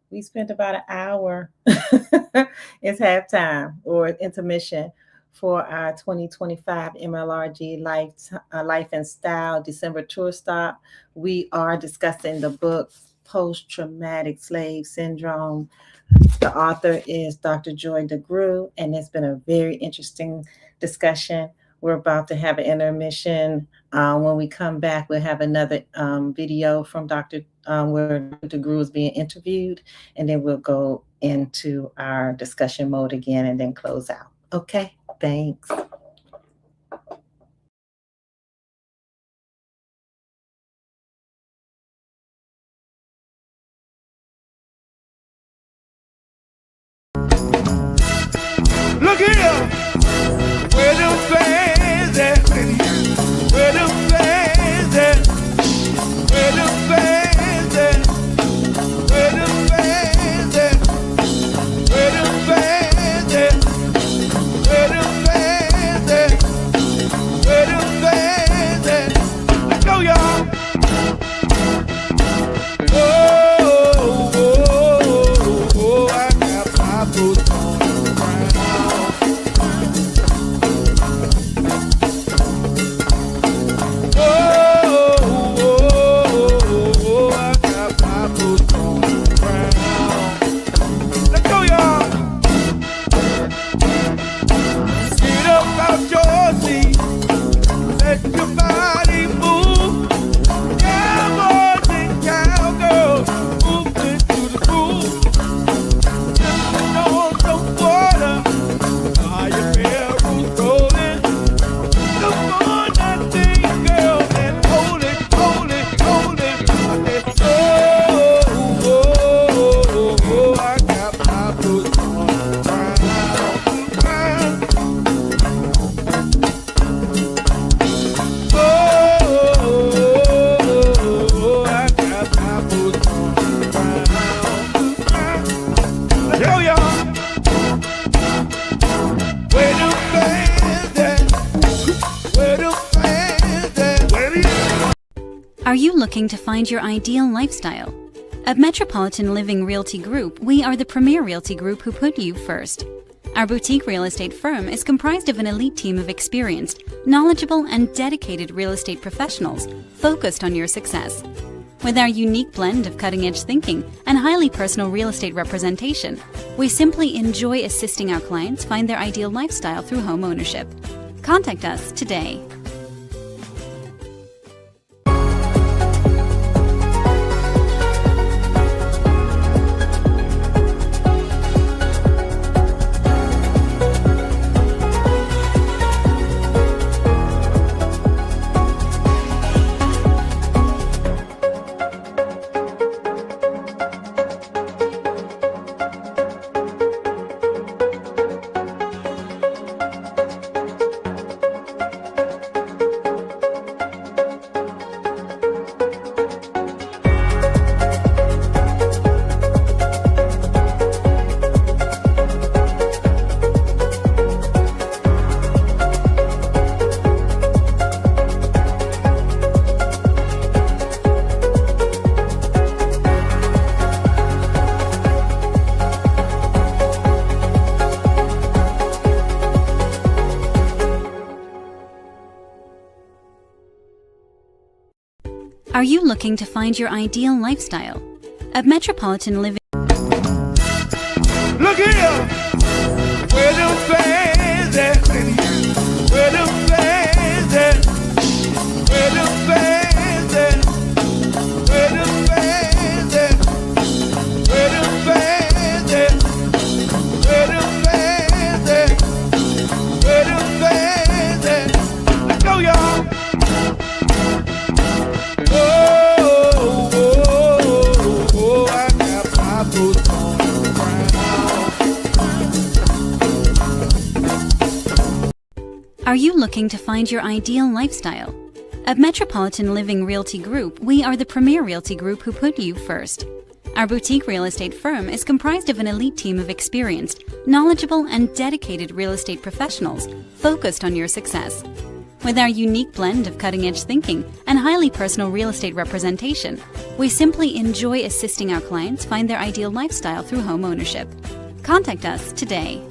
We spent about an hour. It's halftime or intermission for our 2025 MLRG Life and Style December tour stop. We are discussing the book Post Traumatic Slave Syndrome. The author is Dr. Joy DeGruy, and it's been a very interesting discussion. We're about to have an intermission. When we come back, we'll have another video from Dr. Where Dr. DeGruy is being interviewed, and then we'll go into our discussion mode again and then close out. Okay, thanks. Look here, where them fans at? Where them fans at? Where them fans at? Where them fans at? Where them fans at? Where them fans at? Where them fans at? Let's go, y'all. Oh, oh, oh, oh, I got my boots on the ground. Let your body move. Cowboys and cowgirls moving to the groove. Sipping on some water. Are your barrels rolling? Come on, that thing, girl, and hold it, hold it, hold it. I said, oh, I got my boots on the ground. Are you looking to find your ideal lifestyle? At Metropolitan Living Realty Group, we are the premier realty group who put you first. Our boutique real estate firm is comprised of an elite team of experienced, knowledgeable, and dedicated real estate professionals focused on your success. With our unique blend of cutting-edge thinking and highly personal real estate representation, we simply enjoy assisting our clients find their ideal lifestyle through home ownership. Contact us today. Are you looking to find your ideal lifestyle? At Metropolitan Living... Look here, where them fans at? Where them fans at? Where them fans at? Where them fans at? Where them fans at? Where them fans at? Where them fans at? Let's go, y'all. Are you looking to find your ideal lifestyle? At Metropolitan Living Realty Group, we are the premier realty group who put you first. Our boutique real estate firm is comprised of an elite team of experienced, knowledgeable, and dedicated real estate professionals focused on your success. With our unique blend of cutting-edge thinking and highly personal real estate representation, we simply enjoy assisting our clients find their ideal lifestyle through home ownership. Contact us today.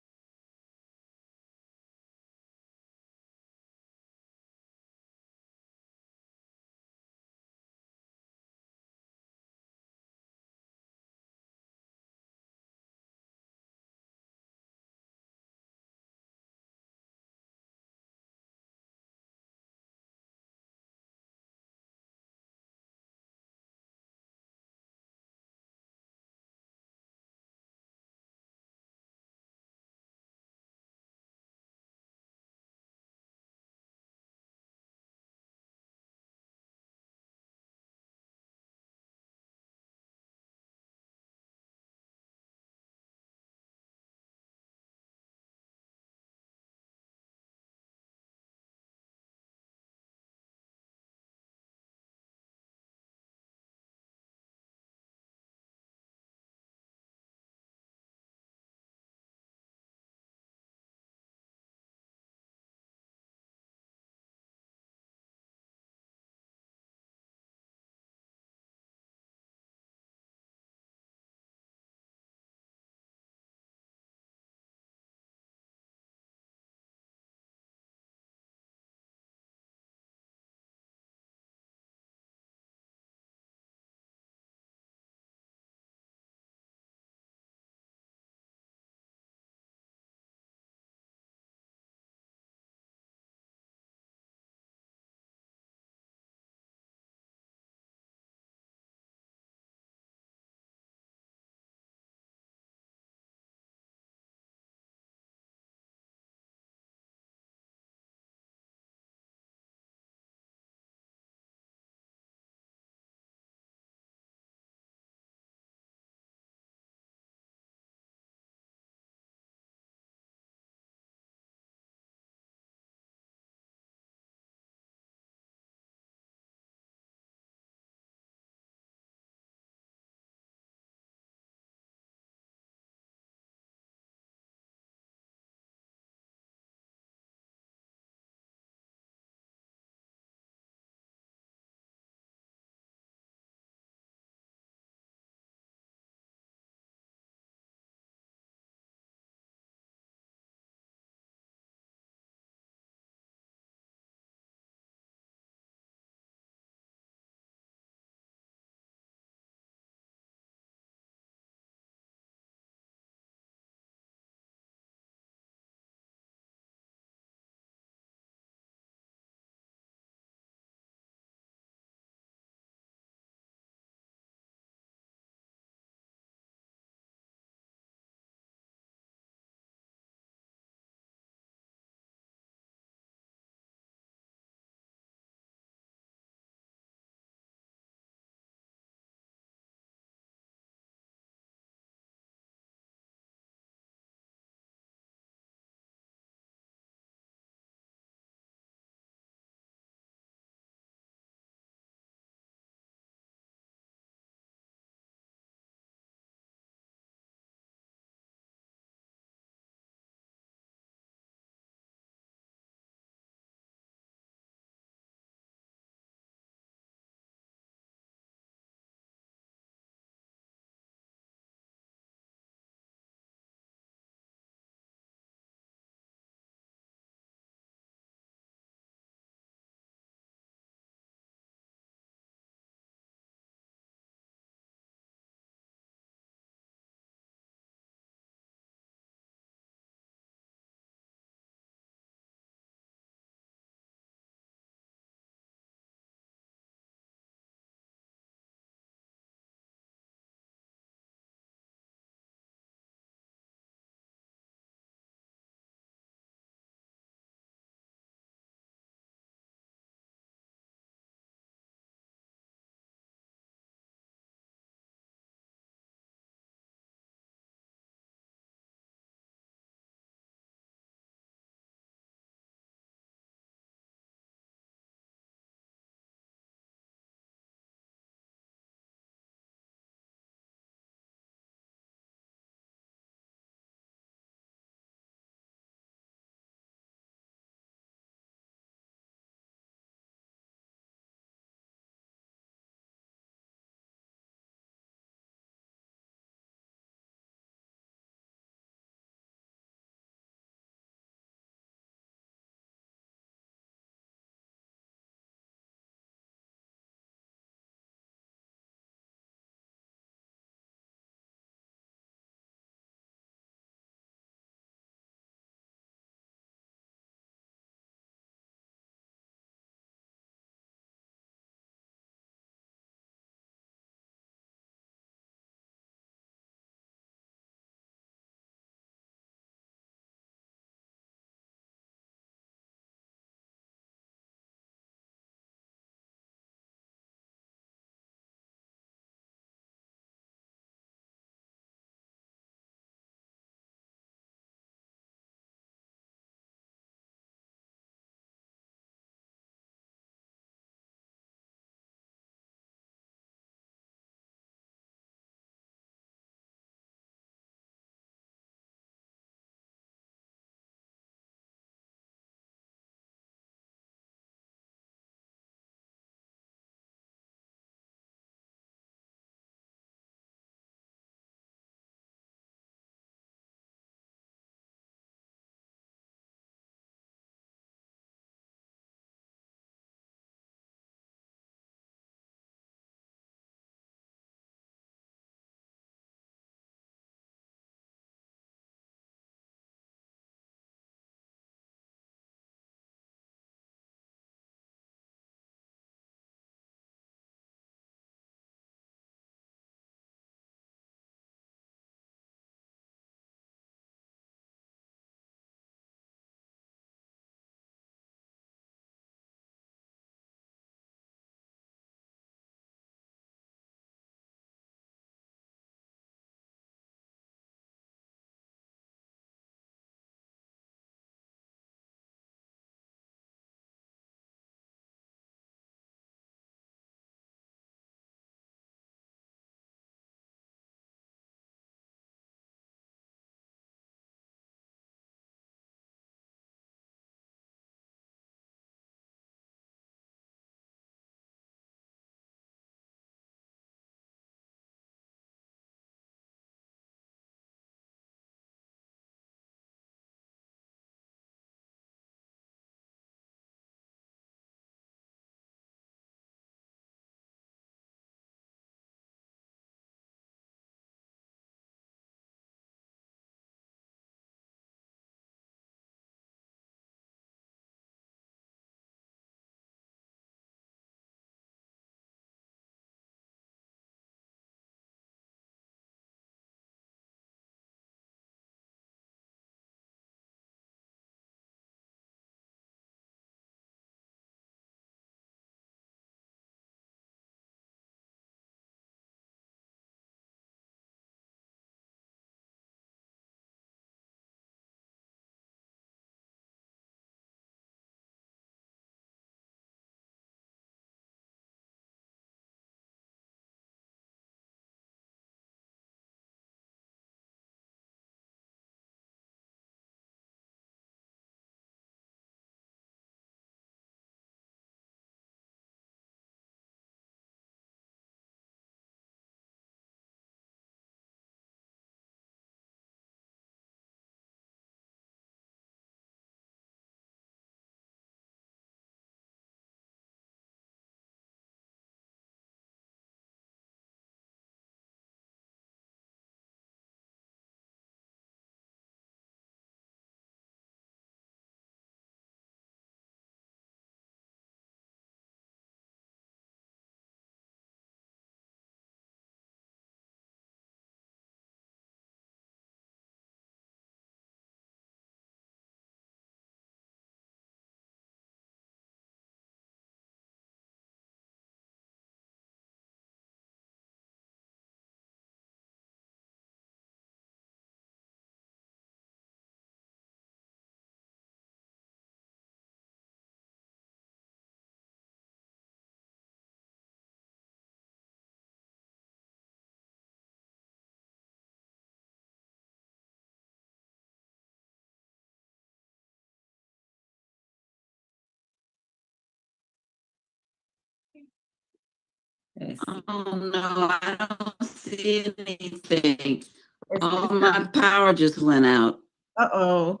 Oh no, I don't see anything. It's Oh, my coming. power just went out. Uh-oh.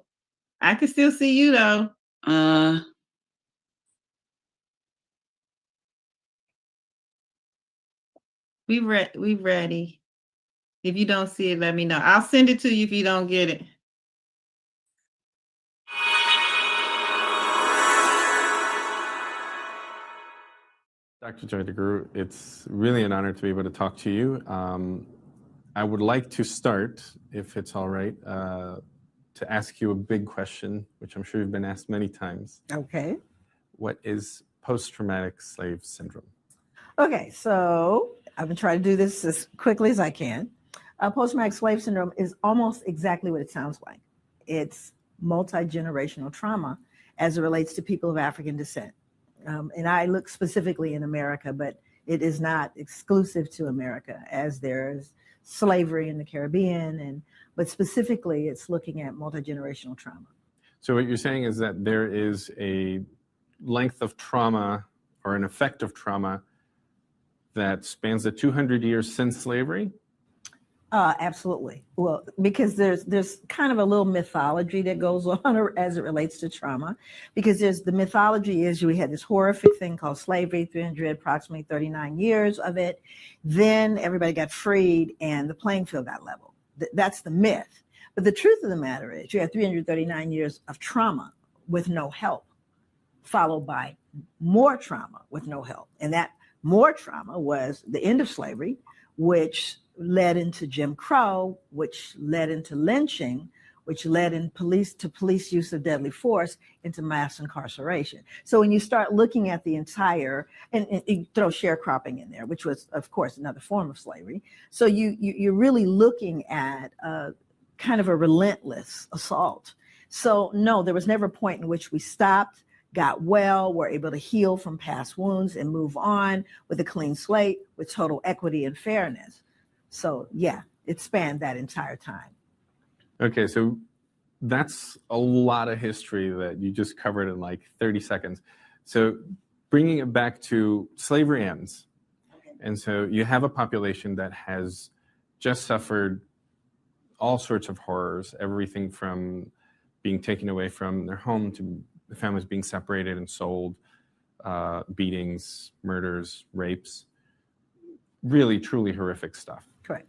I can still see you though. We ready. If you don't see it, let me know. I'll send it to you if you don't get it. Dr. Joy DeGruy, it's really an honor to be able to talk to you. I would like to start, if it's all right, to ask you a big question, which I'm sure you've been asked many times. Okay. What is post-traumatic slave syndrome? Okay, so I'm gonna try to do this as quickly as I can. Post-traumatic slave syndrome is almost exactly what it sounds like. It's multi-generational trauma as it relates to people of African descent. And I look specifically in America, but it is not exclusive to America, as there's slavery in the Caribbean, but specifically it's looking at multi-generational trauma. So what you're saying is that there is a length of trauma or an effect of trauma that spans the 200 years since slavery? Absolutely. Well, because there's kind of a little mythology that goes on as it relates to trauma, because the mythology is we had this horrific thing called slavery, approximately 39 years of it. Then everybody got freed and the playing field got leveled. That's the myth. But the truth of the matter is you had 339 years of trauma with no help, followed by more trauma with no help. And that more trauma was the end of slavery, which led into Jim Crow, which led into lynching, which led in police use of deadly force, into mass incarceration. So when you start looking at the entire, and you throw sharecropping in there, which was, of course, another form of slavery. So you're really looking at kind of a relentless assault. So no, there was never a point in which we stopped, got well, were able to heal from past wounds and move on with a clean slate, with total equity and fairness. So yeah, it spanned that entire time. Okay, so that's a lot of history that you just covered in like 30 seconds. So bringing it back to slavery ends. Okay. And so you have a population that has just suffered all sorts of horrors, everything from being taken away from their home to the families being separated and sold, beatings, murders, rapes, really, truly horrific stuff. Correct.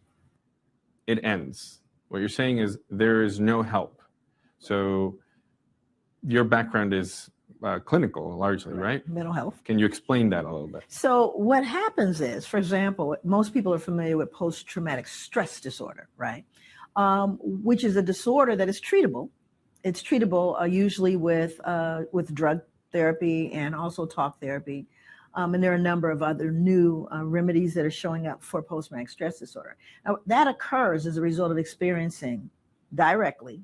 It ends. What you're saying is there is no help. So your background is clinical largely, right? Mental health. Can you explain that a little bit? So what happens is, for example, most people are familiar with post-traumatic stress disorder, right? Which is a disorder that is treatable. It's treatable usually with drug therapy and also talk therapy. And there are a number of other new remedies that are showing up for post-traumatic stress disorder. Now, that occurs as a result of experiencing directly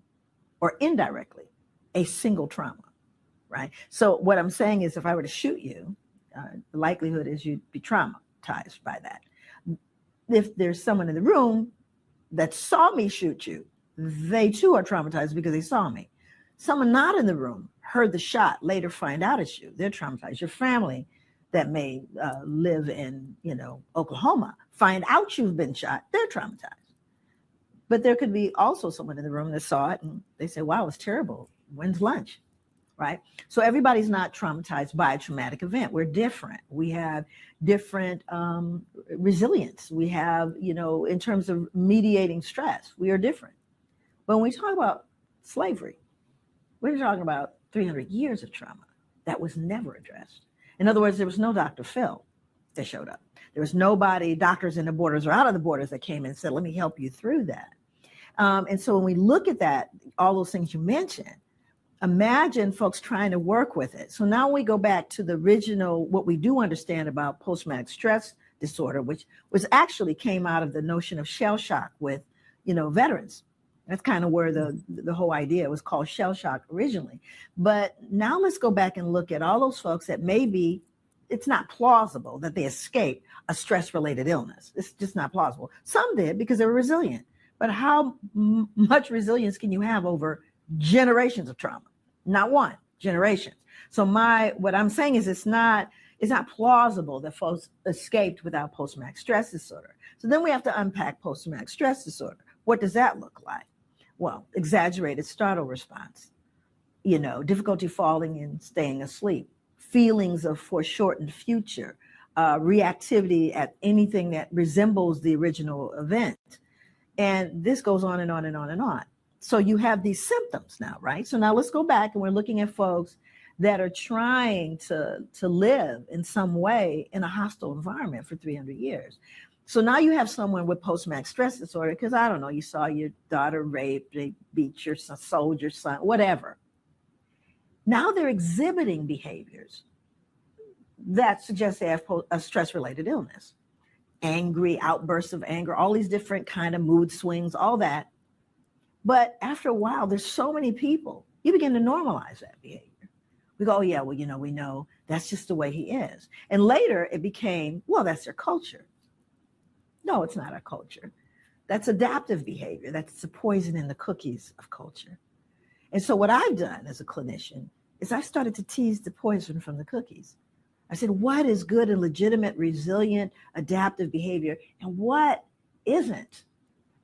or indirectly a single trauma, right? So what I'm saying is if I were to shoot you, the likelihood is you'd be traumatized by that. If there's someone in the room that saw me shoot you, they too are traumatized because they saw me. Someone not in the room heard the shot, later find out it's you, they're traumatized. Your family that may live in, Oklahoma, find out you've been shot, they're traumatized. But there could be also someone in the room that saw it and they say, wow, it's terrible. When's lunch, right? So everybody's not traumatized by a traumatic event. We're different. We have different resilience. We have, in terms of mediating stress, we are different. When we talk about slavery, we're talking about 300 years of trauma that was never addressed. In other words, there was no Dr. Phil that showed up. There was nobody, doctors in the borders or out of the borders, that came in and said, let me help you through that. And so when we look at that, all those things you mentioned, imagine folks trying to work with it. So now we go back to the original, what we do understand about post-traumatic stress disorder, which actually came out of the notion of shell shock with, veterans. That's kind of where the whole idea was called shell shock originally. But now let's go back and look at all those folks that maybe it's not plausible that they escaped a stress-related illness. It's just not plausible. Some did because they were resilient. But how much resilience can you have over generations of trauma? Not one, generations. So what I'm saying is it's not, it's not plausible that folks escaped without post-traumatic stress disorder. So then we have to unpack post-traumatic stress disorder. What does that look like? Well, exaggerated startle response, difficulty falling and staying asleep, feelings of foreshortened future, reactivity at anything that resembles the original event. And this goes on and on and on and on. So you have these symptoms now, right? So now let's go back and we're looking at folks that are trying to live in some way in a hostile environment for 300 years. So now you have someone with post-traumatic stress disorder, because I don't know, you saw your daughter raped, they beat your son, sold your son, whatever. Now they're exhibiting behaviors that suggest they have a stress-related illness. Angry, outbursts of anger, all these different kind of mood swings, all that. But after a while, there's so many people, you begin to normalize that behavior. We go, oh yeah, well, we know that's just the way he is. And later it became, well, that's their culture. No, it's not our culture. That's adaptive behavior. That's the poison in the cookies of culture. And so what I've done as a clinician is I started to tease the poison from the cookies. I said, what is good and legitimate, resilient, adaptive behavior, and what isn't?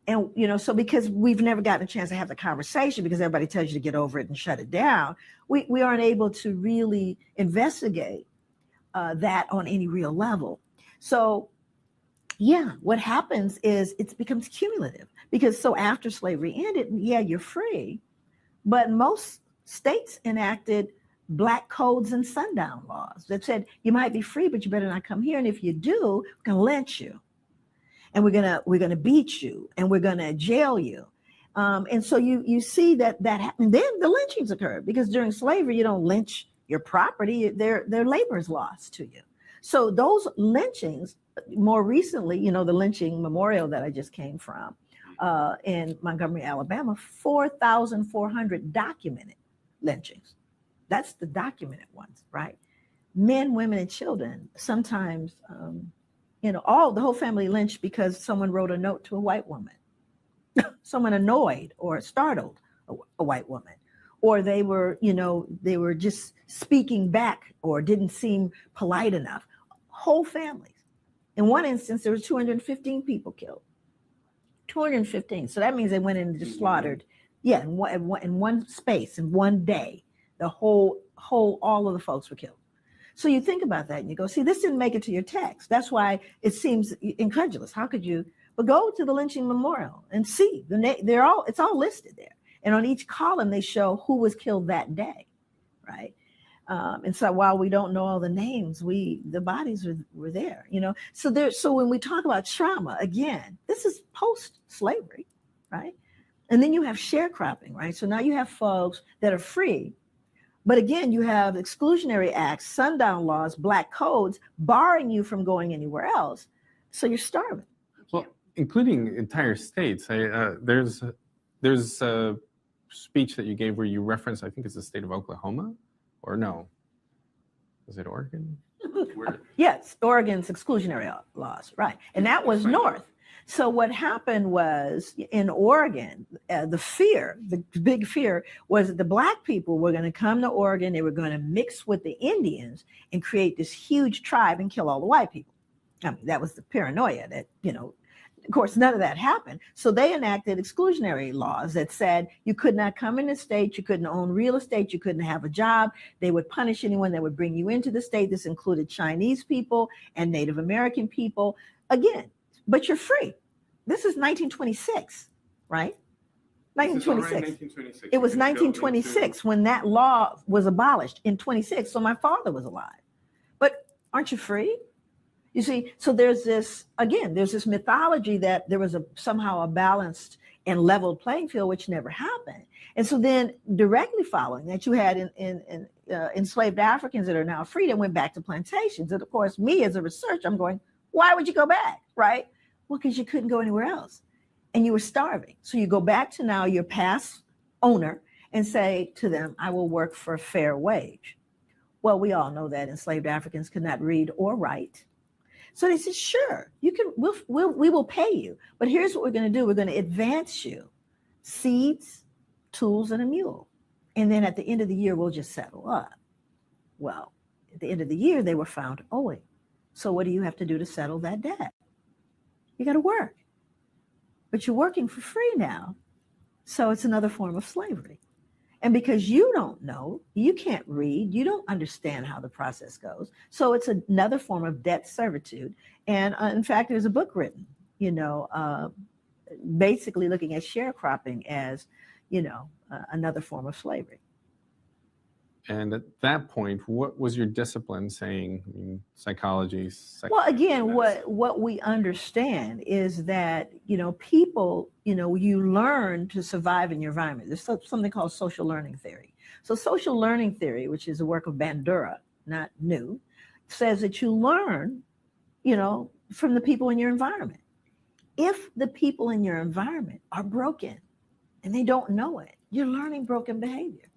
And, so because we've never gotten a chance to have the conversation because everybody tells you to get over it and shut it down, we aren't able to really investigate that on any real level. So, yeah, what happens is it becomes cumulative because so after slavery ended, yeah, you're free, but most states enacted Black codes and sundown laws that said you might be free, but you better not come here. And if you do, we're going to lynch you, and we're gonna beat you, and we're gonna jail you. And so you see that happened. Then the lynchings occurred because during slavery you don't lynch your property; their labor is lost to you. So those lynchings, more recently, the lynching memorial that I just came from in Montgomery, Alabama, 4,400 documented lynchings. That's the documented ones, right? Men, women, and children. Sometimes, the whole family lynched because someone wrote a note to a white woman. Someone annoyed or startled a white woman, or they were just speaking back or didn't seem polite enough. Whole families. In one instance, there were 215 people killed. 215. So that means they went in and just slaughtered. Yeah, in one space, in one day. The whole, all of the folks were killed. So you think about that and you go, see, this didn't make it to your text. That's why it seems incredulous. How could you? But go to the lynching memorial and see. It's all listed there. And on each column, they show who was killed that day, right? And so while we don't know all the names, the bodies were there, So when we talk about trauma, again, this is post-slavery, right? And then you have sharecropping, right? So now you have folks that are free. But again, you have exclusionary acts, sundown laws, Black codes barring you from going anywhere else. So you're starving. Well, including entire states. There's a speech that you gave where you referenced, I think it's the state of Oklahoma, or no? Was it Oregon? Yes, Oregon's exclusionary laws, right. And that was North. So what happened was in Oregon, the big fear was that the Black people were going to come to Oregon, they were going to mix with the Indians and create this huge tribe and kill all the white people. I mean, that was the paranoia that, of course, none of that happened. So they enacted exclusionary laws that said you could not come in the state, you couldn't own real estate, you couldn't have a job. They would punish anyone that would bring you into the state. This included Chinese people and Native American people. Again, but you're free. This is 1926, right? 1926. It was 1926 when that law was abolished in 26. So my father was alive. But aren't you free? You see, so there's this mythology that there was somehow a balanced and leveled playing field, which never happened. And so then directly following that, you had enslaved Africans that are now free that went back to plantations. And of course, me as a researcher, I'm going, why would you go back, right? Well, because you couldn't go anywhere else and you were starving. So you go back to now your past owner and say to them, I will work for a fair wage. Well, we all know that enslaved Africans could not read or write. So they said, sure, we will pay you. But here's what we're going to do. We're going to advance you seeds, tools, and a mule. And then at the end of the year, we'll just settle up. Well, the end of the year, they were found owing. So what do you have to do to settle that debt? You got to work. But you're working for free now. So it's another form of slavery. And because you don't know, you can't read, you don't understand how the process goes. So it's another form of debt servitude. And in fact, there's a book written, basically looking at sharecropping as, another form of slavery. And at that point, what was your discipline saying? I mean, psychology. Well, again, what we understand is that, people, you learn to survive in your environment. There's something called social learning theory. So social learning theory, which is a work of Bandura, not new, says that you learn, from the people in your environment. If the people in your environment are broken and they don't know it, you're learning broken behavior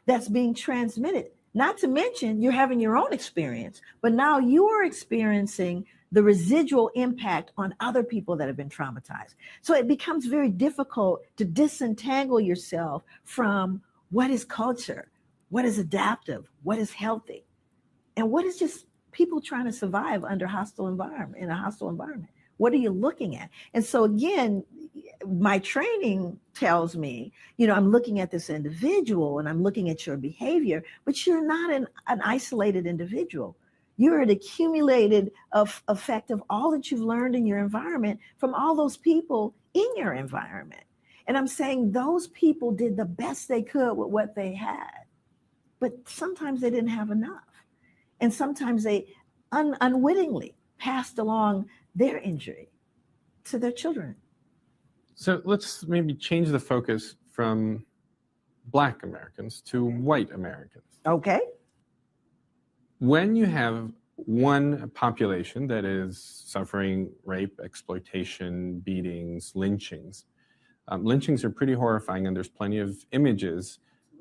that's being transmitted. Not to mention you're having your own experience, but now you are experiencing the residual impact on other people that have been traumatized. So it becomes very difficult to disentangle yourself from what is culture, what is adaptive, what is healthy, and what is just people trying to survive under hostile environment, in a hostile environment. What are you looking at? And so again, my training tells me, I'm looking at this individual and I'm looking at your behavior, but you're not an isolated individual. You're an accumulated effect of all that you've learned in your environment from all those people in your environment. And I'm saying those people did the best they could with what they had, but sometimes they didn't have enough. And sometimes they unwittingly passed along their injury to their children. So let's maybe change the focus from Black Americans to white Americans. Okay. When you have one population that is suffering rape, exploitation, beatings, lynchings, lynchings are pretty horrifying, and there's plenty of images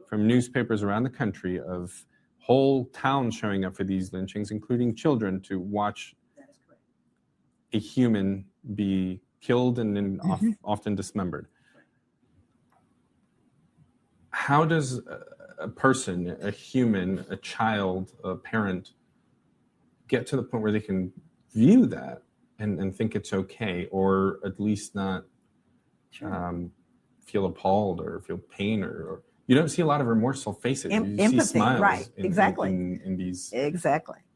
from newspapers around the country of whole towns showing up for these lynchings, including children, to watch a human be killed and then often dismembered. How does a person, a human, a child, a parent get to the point where they can view that and think it's okay, or at least not feel appalled or feel pain, or you don't see a lot of remorseful faces. You Empathy, see smiles, right? Exactly. in these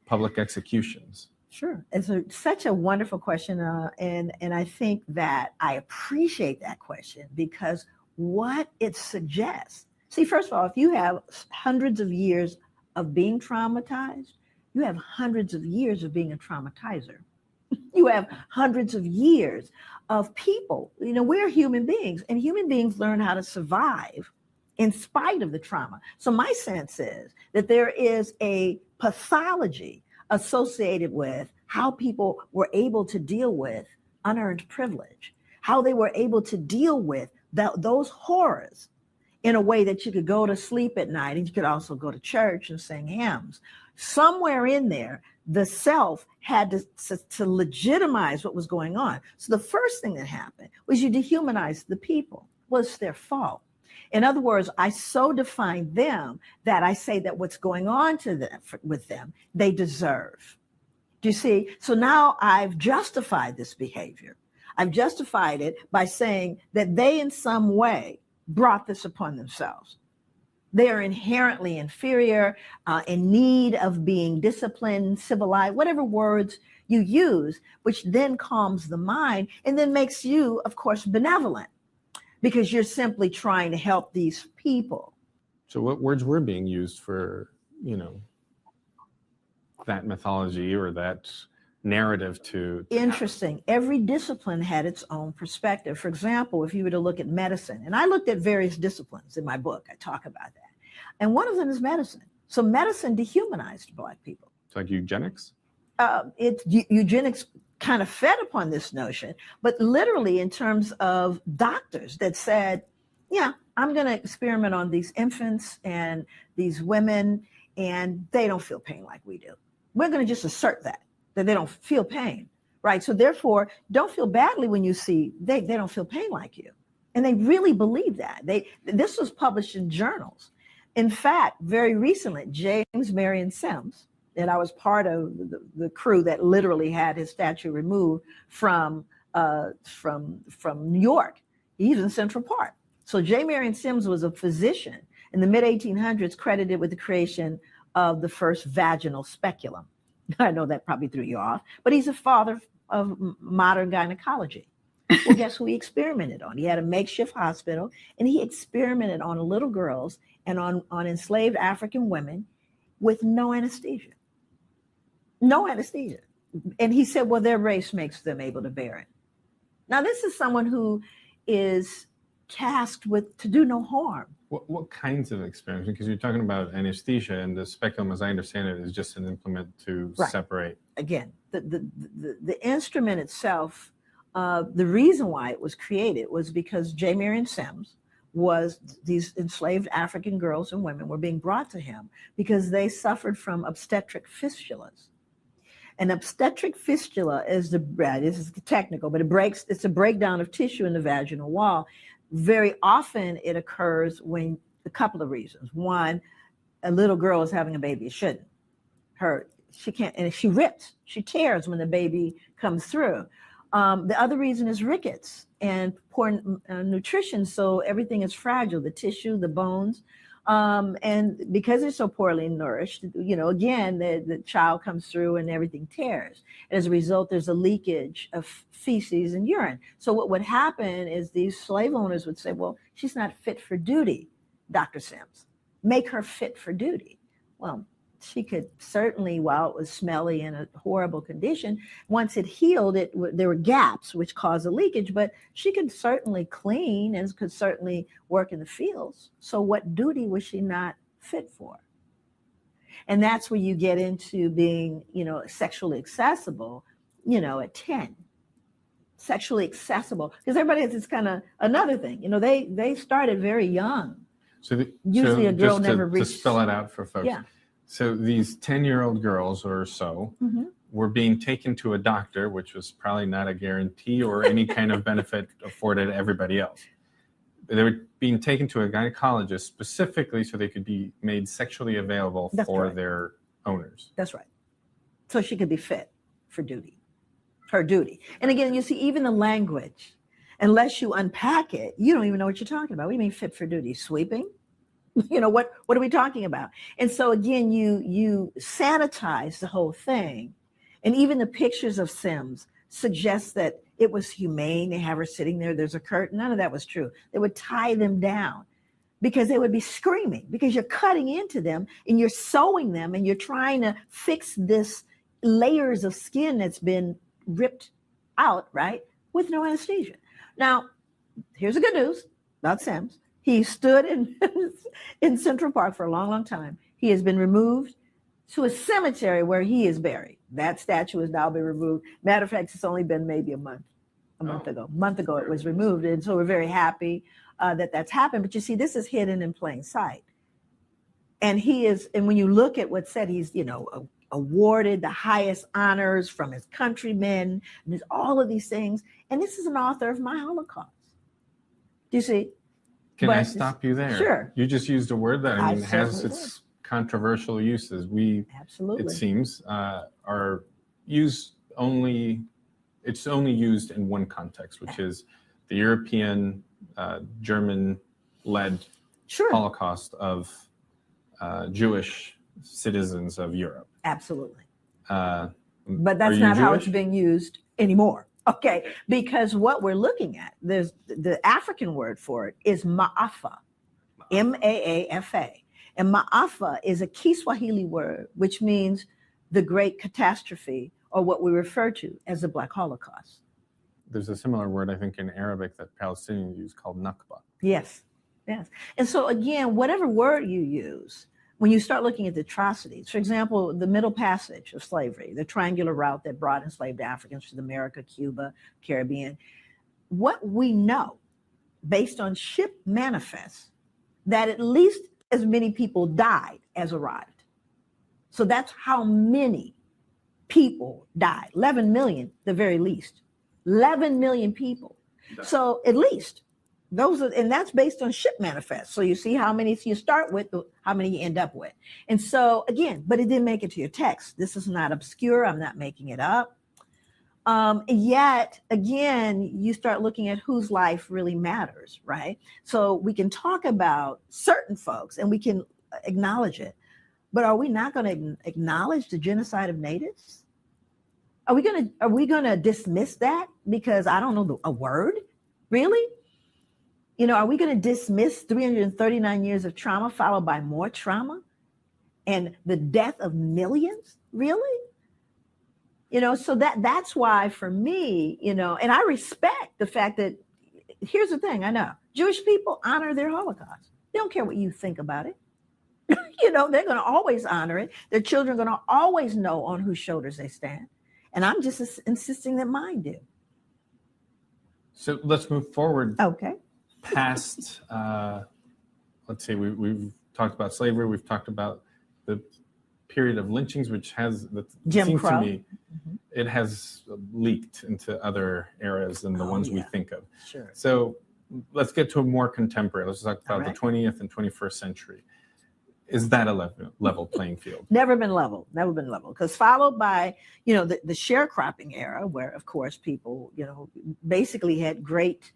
public executions. Sure. It's such a wonderful question. And I think that I appreciate that question because what it suggests, see, first of all, if you have hundreds of years of being traumatized, you have hundreds of years of being a traumatizer. You have hundreds of years of people, we're human beings, and human beings learn how to survive in spite of the trauma. So my sense is that there is a pathology associated with how people were able to deal with unearned privilege, how they were able to deal with those horrors in a way that you could go to sleep at night and you could also go to church and sing hymns. Somewhere in there, the self had to legitimize what was going on. So the first thing that happened was you dehumanized the people. Well, it's their fault. In other words, I so define them that I say that what's going on to them with them, they deserve. Do you see? So now I've justified this behavior. I've justified it by saying that they in some way brought this upon themselves. They are inherently inferior, in need of being disciplined, civilized, whatever words you use, which then calms the mind and then makes you, of course, benevolent, because you're simply trying to help these people. So what words were being used for, that mythology or that narrative to Interesting. Every discipline had its own perspective. For example, if you were to look at medicine, and I looked at various disciplines in my book, I talk about that. And one of them is medicine. So medicine dehumanized Black people. It's like eugenics? Eugenics kind of fed upon this notion, but literally in terms of doctors that said, yeah, I'm going to experiment on these infants and these women, and they don't feel pain like we do. We're going to just assert that they don't feel pain, right? So therefore, don't feel badly when you see they don't feel pain like you. And they really believe that. This was published in journals. In fact, very recently, James Marion Sims, And I was part of the crew that literally had his statue removed from New York. He's in Central Park. So J. Marion Sims was a physician in the mid-1800s, credited with the creation of the first vaginal speculum. I know that probably threw you off, but he's a father of modern gynecology. Well, guess who he experimented on? He had a makeshift hospital, and he experimented on little girls and on enslaved African women with no anesthesia. No anesthesia. And he said, well, their race makes them able to bear it. Now, this is someone who is tasked with to do no harm. What kinds of experiments? Because you're talking about anesthesia, and the speculum, as I understand it, is just an implement to separate. Again, the instrument itself, the reason why it was created was because J. Marion Sims was, these enslaved African girls and women were being brought to him because they suffered from obstetric fistulas. An obstetric fistula is this is technical, but it's a breakdown of tissue in the vaginal wall. Very often it occurs when a couple of reasons. One, a little girl is having a baby. It shouldn't. She can't, and she rips, she tears when the baby comes through. The other reason is rickets and poor nutrition. So everything is fragile, the tissue, the bones. And because it's so poorly nourished, again, the child comes through and everything tears. As a result, there's a leakage of feces and urine. So what would happen is these slave owners would say, well, she's not fit for duty, Dr. Sims. Make her fit for duty. Well, she could certainly, while it was smelly and a horrible condition, once it healed, there were gaps which caused a leakage, but she could certainly clean and could certainly work in the fields. So what duty was she not fit for? And that's where you get into being, sexually accessible, at 10. Sexually accessible, because everybody has this kind of another thing. They started very young. So usually a girl never reached. To spell it out for folks. Yeah. So these 10-year-old girls or so were being taken to a doctor, which was probably not a guarantee or any kind of benefit afforded to everybody else. They were being taken to a gynecologist specifically so they could be made sexually available for their owners. That's right. So she could be fit for duty, her duty. And again, you see, even the language, unless you unpack it, you don't even know what you're talking about. What do you mean fit for duty? Sweeping? What are we talking about? And so again, you sanitize the whole thing. And even the pictures of Sims suggest that it was humane. They have her sitting there. There's a curtain. None of that was true. They would tie them down because they would be screaming because you're cutting into them and you're sewing them and you're trying to fix this layers of skin that's been ripped out, right? With no anesthesia. Now, here's the good news about Sims. He stood in Central Park for a long, long time. He has been removed to a cemetery where he is buried. That statue has now been removed. Matter of fact, it's only been maybe a month ago. A month ago it was removed. And so we're very happy that that's happened. But you see, this is hidden in plain sight. And when you look at what's said, he's, awarded the highest honors from his countrymen, and there's all of these things. And this is an author of my Holocaust. Do you see? Can I stop you there? Sure. You just used a word that has its controversial uses. Absolutely. It seems, are used only. It's only used in one context, which is the European, German-led Holocaust of Jewish citizens of Europe. Absolutely. But that's not how it's being used anymore. Okay, because what we're looking at, there's the African word for it is Ma'afa, M-A-A-F-A. And Ma'afa is a Kiswahili word, which means the great catastrophe, or what we refer to as the Black Holocaust. There's a similar word, I think, in Arabic that Palestinians use called Nakba. Yes. And so again, whatever word you use, when you start looking at the atrocities, for example, the Middle Passage of slavery, the triangular route that brought enslaved Africans to America, Cuba, Caribbean, what we know based on ship manifests, that at least as many people died as arrived. So that's how many people died. 11 million, the very least. 11 million people. So at least And that's based on ship manifest. So you see how many you start with, how many you end up with. And so again, but it didn't make it to your text. This is not obscure. I'm not making it up. Yet again, you start looking at whose life really matters, right? So we can talk about certain folks and we can acknowledge it, but are we not going to acknowledge the genocide of natives? Are we going to dismiss that because I don't know a word? Really? You know, are we going to dismiss 339 years of trauma followed by more trauma and the death of millions? Really? You know, so that's why for me, you know, and I respect the fact that, here's the thing, I know Jewish people honor their Holocaust. They don't care what you think about it. You know, they're going to always honor it. Their children are going to always know on whose shoulders they stand. And I'm just insisting that mine do. So let's move forward. Okay. Past, let's say we've talked about slavery, we've talked about the period of lynchings, which has, Jim seems Crow. to me, it has leaked into other eras than the ones we think of. Sure. So let's get to a more contemporary. Let's talk about right. the 20th and 21st century. Is that a level playing field? Never been level, because followed by, you know, the sharecropping era, where of course people, you know, basically had great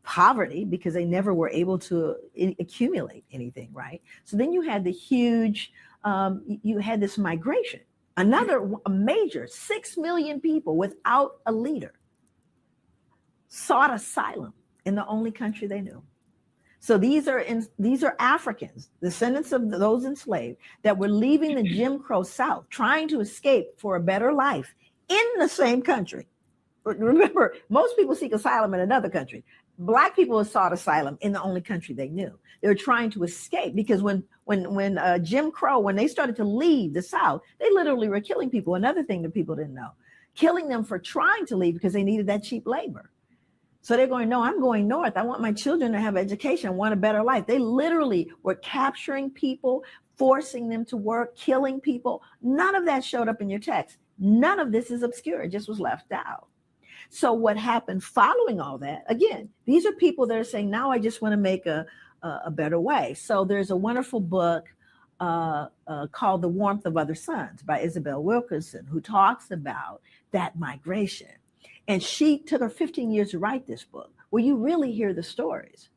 poverty because they never were able to accumulate anything, right? So then you had the huge, you had this migration, a major 6 million people without a leader sought asylum in the only country they knew. So these are Africans, descendants of those enslaved that were leaving the Jim Crow South, trying to escape for a better life in the same country. Remember, most people seek asylum in another country. Black people sought asylum in the only country they knew. They were trying to escape because when Jim Crow, when they started to leave the South, they literally were killing people. Another thing that people didn't know, killing them for trying to leave because they needed that cheap labor. So they're going, no, I'm going north. I want my children to have education. I want a better life. They literally were capturing people, forcing them to work, killing people. None of that showed up in your text. None of this is obscure. It just was left out. So what happened following all that, again, these are people that are saying, now I just want to make a better way. So there's a wonderful book called The Warmth of Other Suns by Isabel Wilkerson, who talks about that migration. And she took her 15 years to write this book, where you really hear the stories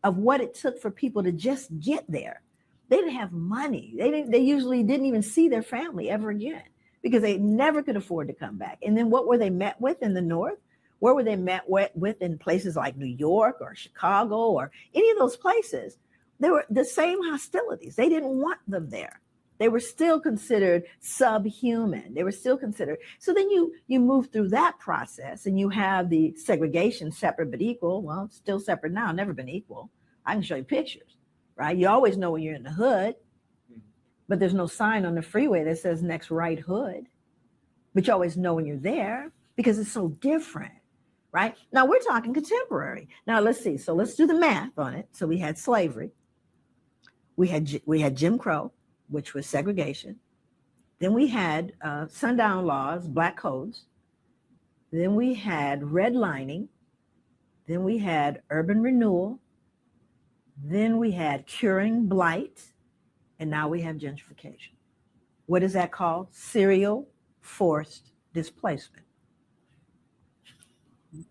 of what it took for people to just get there. They didn't have money. They usually didn't even see their family ever again because they never could afford to come back. And then what were they met with in the North? Where were they met with in places like New York or Chicago or any of those places? They were the same hostilities. They didn't want them there. They were still considered subhuman. They were still considered. So then you move through that process and you have the segregation, separate but equal. Well, it's still separate now, never been equal. I can show you pictures, right? You always know when you're in the hood, but there's no sign on the freeway that says next right hood. But you always know when you're there because it's so different, right? Now we're talking contemporary. Now let's see. So let's do the math on it. So we had slavery. We had Jim Crow, which was segregation. Then we had sundown laws, black codes. Then we had redlining. Then we had urban renewal. Then we had curing blight. And now we have gentrification. What is that called? Serial forced displacement.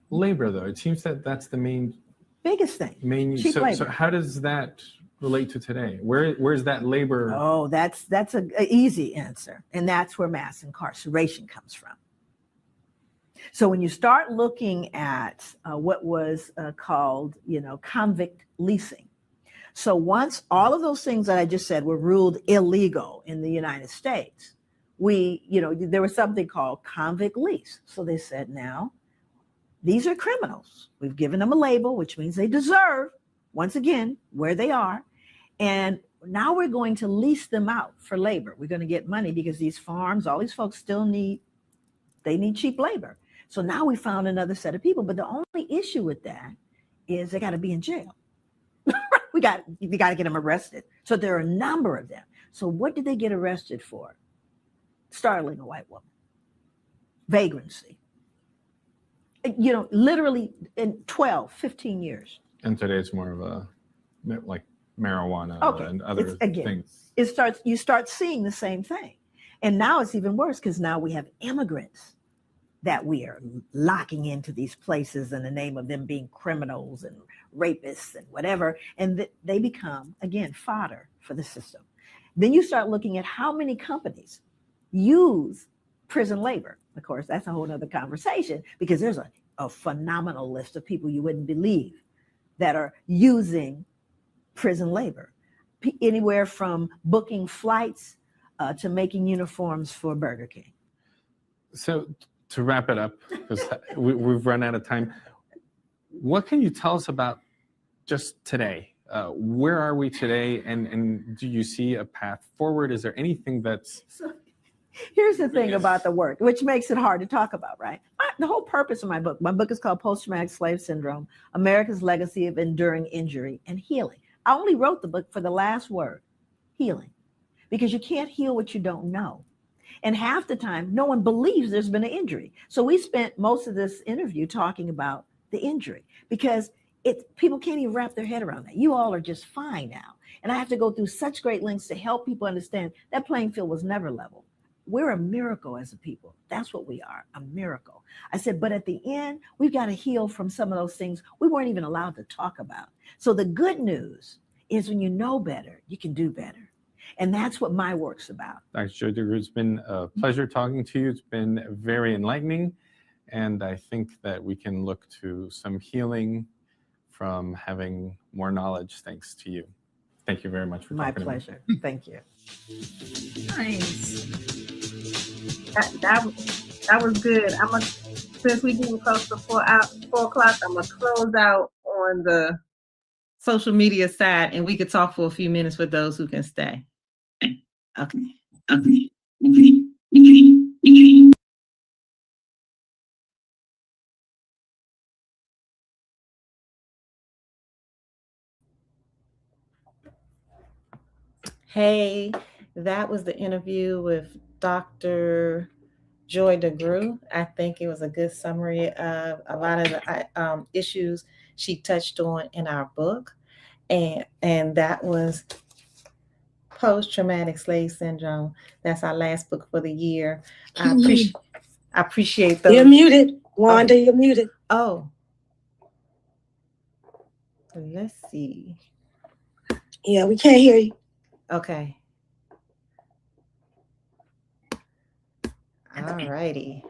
Labor, though, it seems that that's the biggest thing. Cheap labor. So how does that relate to today? Where's that labor? Oh, that's an easy answer. And that's where mass incarceration comes from. So when you start looking at what was called, convict leasing. So once all of those things that I just said were ruled illegal in the United States, there was something called convict lease. So they said, now, these are criminals. We've given them a label, which means they deserve, once again, where they are. And now we're going to lease them out for labor. We're going to get money because these farms, all these folks still need cheap labor. So now we found another set of people. But the only issue with that is they got to be in jail. You got to get them arrested. So there are a number of them. So what did they get arrested for? Startling a white woman. Vagrancy. Literally in 12, 15 years. And today it's more of a like marijuana Okay. and other things. You start seeing the same thing. And now it's even worse because now we have immigrants that we are locking into these places in the name of them being criminals and rapists and whatever. And they become, again, fodder for the system. Then you start looking at how many companies use prison labor. Of course, that's a whole other conversation because there's a phenomenal list of people you wouldn't believe that are using prison labor, anywhere from booking flights to making uniforms for Burger King. So to wrap it up, because we've run out of time, what can you tell us about just today? Where are we today, and do you see a path forward? Is there anything that's... So here's the thing about the work, which makes it hard to talk about, right? The whole purpose of my book is called Post-Traumatic Slave Syndrome, America's Legacy of Enduring Injury and Healing. I only wrote the book for the last word, healing, because you can't heal what you don't know. And half the time, no one believes there's been an injury. So we spent most of this interview talking about the injury because people can't even wrap their head around that. You all are just fine now. And I have to go through such great lengths to help people understand that playing field was never level. We're a miracle as a people. That's what we are, a miracle. I said, but at the end, we've got to heal from some of those things we weren't even allowed to talk about. So the good news is when you know better, you can do better. And that's what my work's about. Dr. Joy DeGruy, it's been a pleasure talking to you. It's been very enlightening. And I think that we can look to some healing from having more knowledge thanks to you. Thank you very much for talking to me. My pleasure. Thank you. Nice. That was good. Since we getting close to 4 o'clock, I'm gonna close out on the social media side, and we could talk for a few minutes with those who can stay. Okay. Hey, that was the interview with Dr. Joy DeGruy. I think it was a good summary of a lot of the issues she touched on in our book. And that was Post-Traumatic Slave Syndrome. That's our last book for the year. I appreciate those. You're muted. Wanda, you're muted. Oh. Let's see. Yeah, we can't hear you. Okay. All righty.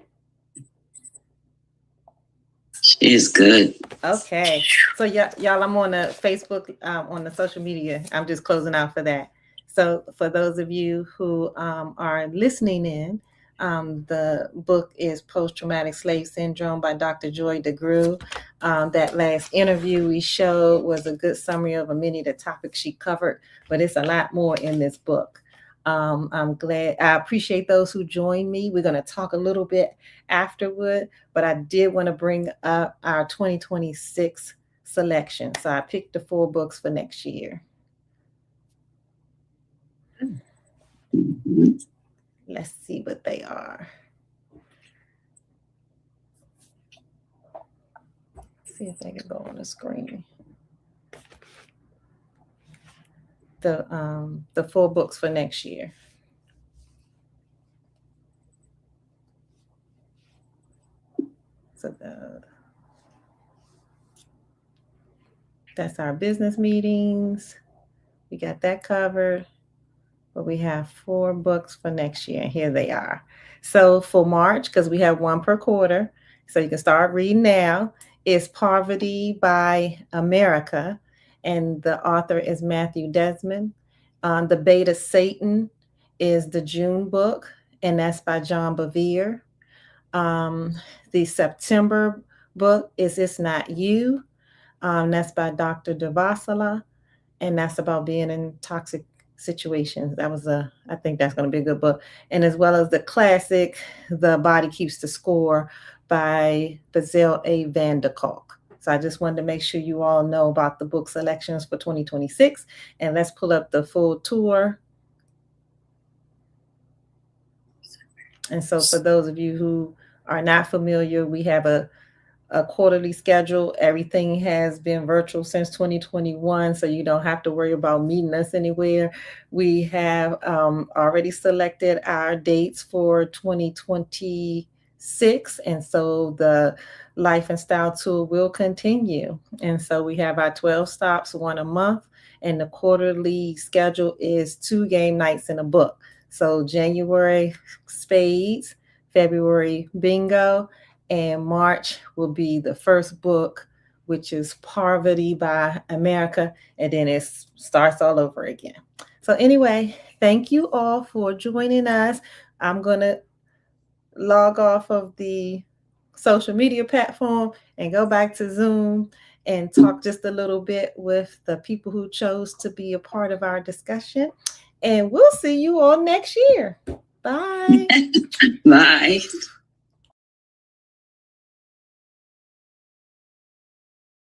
She's good. Okay. So y'all, I'm on the Facebook, on the social media. I'm just closing out for that. So for those of you who are listening in, the book is Post-Traumatic Slave Syndrome by Dr. Joy DeGruy. That last interview we showed was a good summary of many of the topics she covered, but it's a lot more in this book. I'm glad. I appreciate those who joined me. We're going to talk a little bit afterward, but I did want to bring up our 2026 selection. So I picked the 4 books for next year. Let's see what they are. See if they can go on the screen. The 4 books for next year. So that's our business meetings. We got that covered. But we have 4 books for next year, and here they are. So for March, because we have 1 per quarter, so you can start reading now, is Poverty by America, and the author is Matthew Desmond. The Beta Satan is the June book, and that's by John Bevere. The September book is It's Not You. That's by Dr. Devasala, and that's about being in toxic situations. I think that's going to be a good book. And as well as the classic, The Body Keeps the Score by Basil A. Van der Kolk. So I just wanted to make sure you all know about the book selections for 2026. And let's pull up the full tour. And so for those of you who are not familiar, we have a a quarterly schedule. Everything has been virtual since 2021, so you don't have to worry about meeting us anywhere. We have already selected our dates for 2026, and so the Life and Style Tour will continue. And so we have our 12 stops, one a month, and the quarterly schedule is 2 game nights and a book. So January, spades, February, bingo, and March will be the first book, which is Poverty by America, and then it starts all over again. So anyway, thank you all for joining us. I'm going to log off of the social media platform and go back to Zoom and talk just a little bit with the people who chose to be a part of our discussion. And we'll see you all next year. Bye. Bye.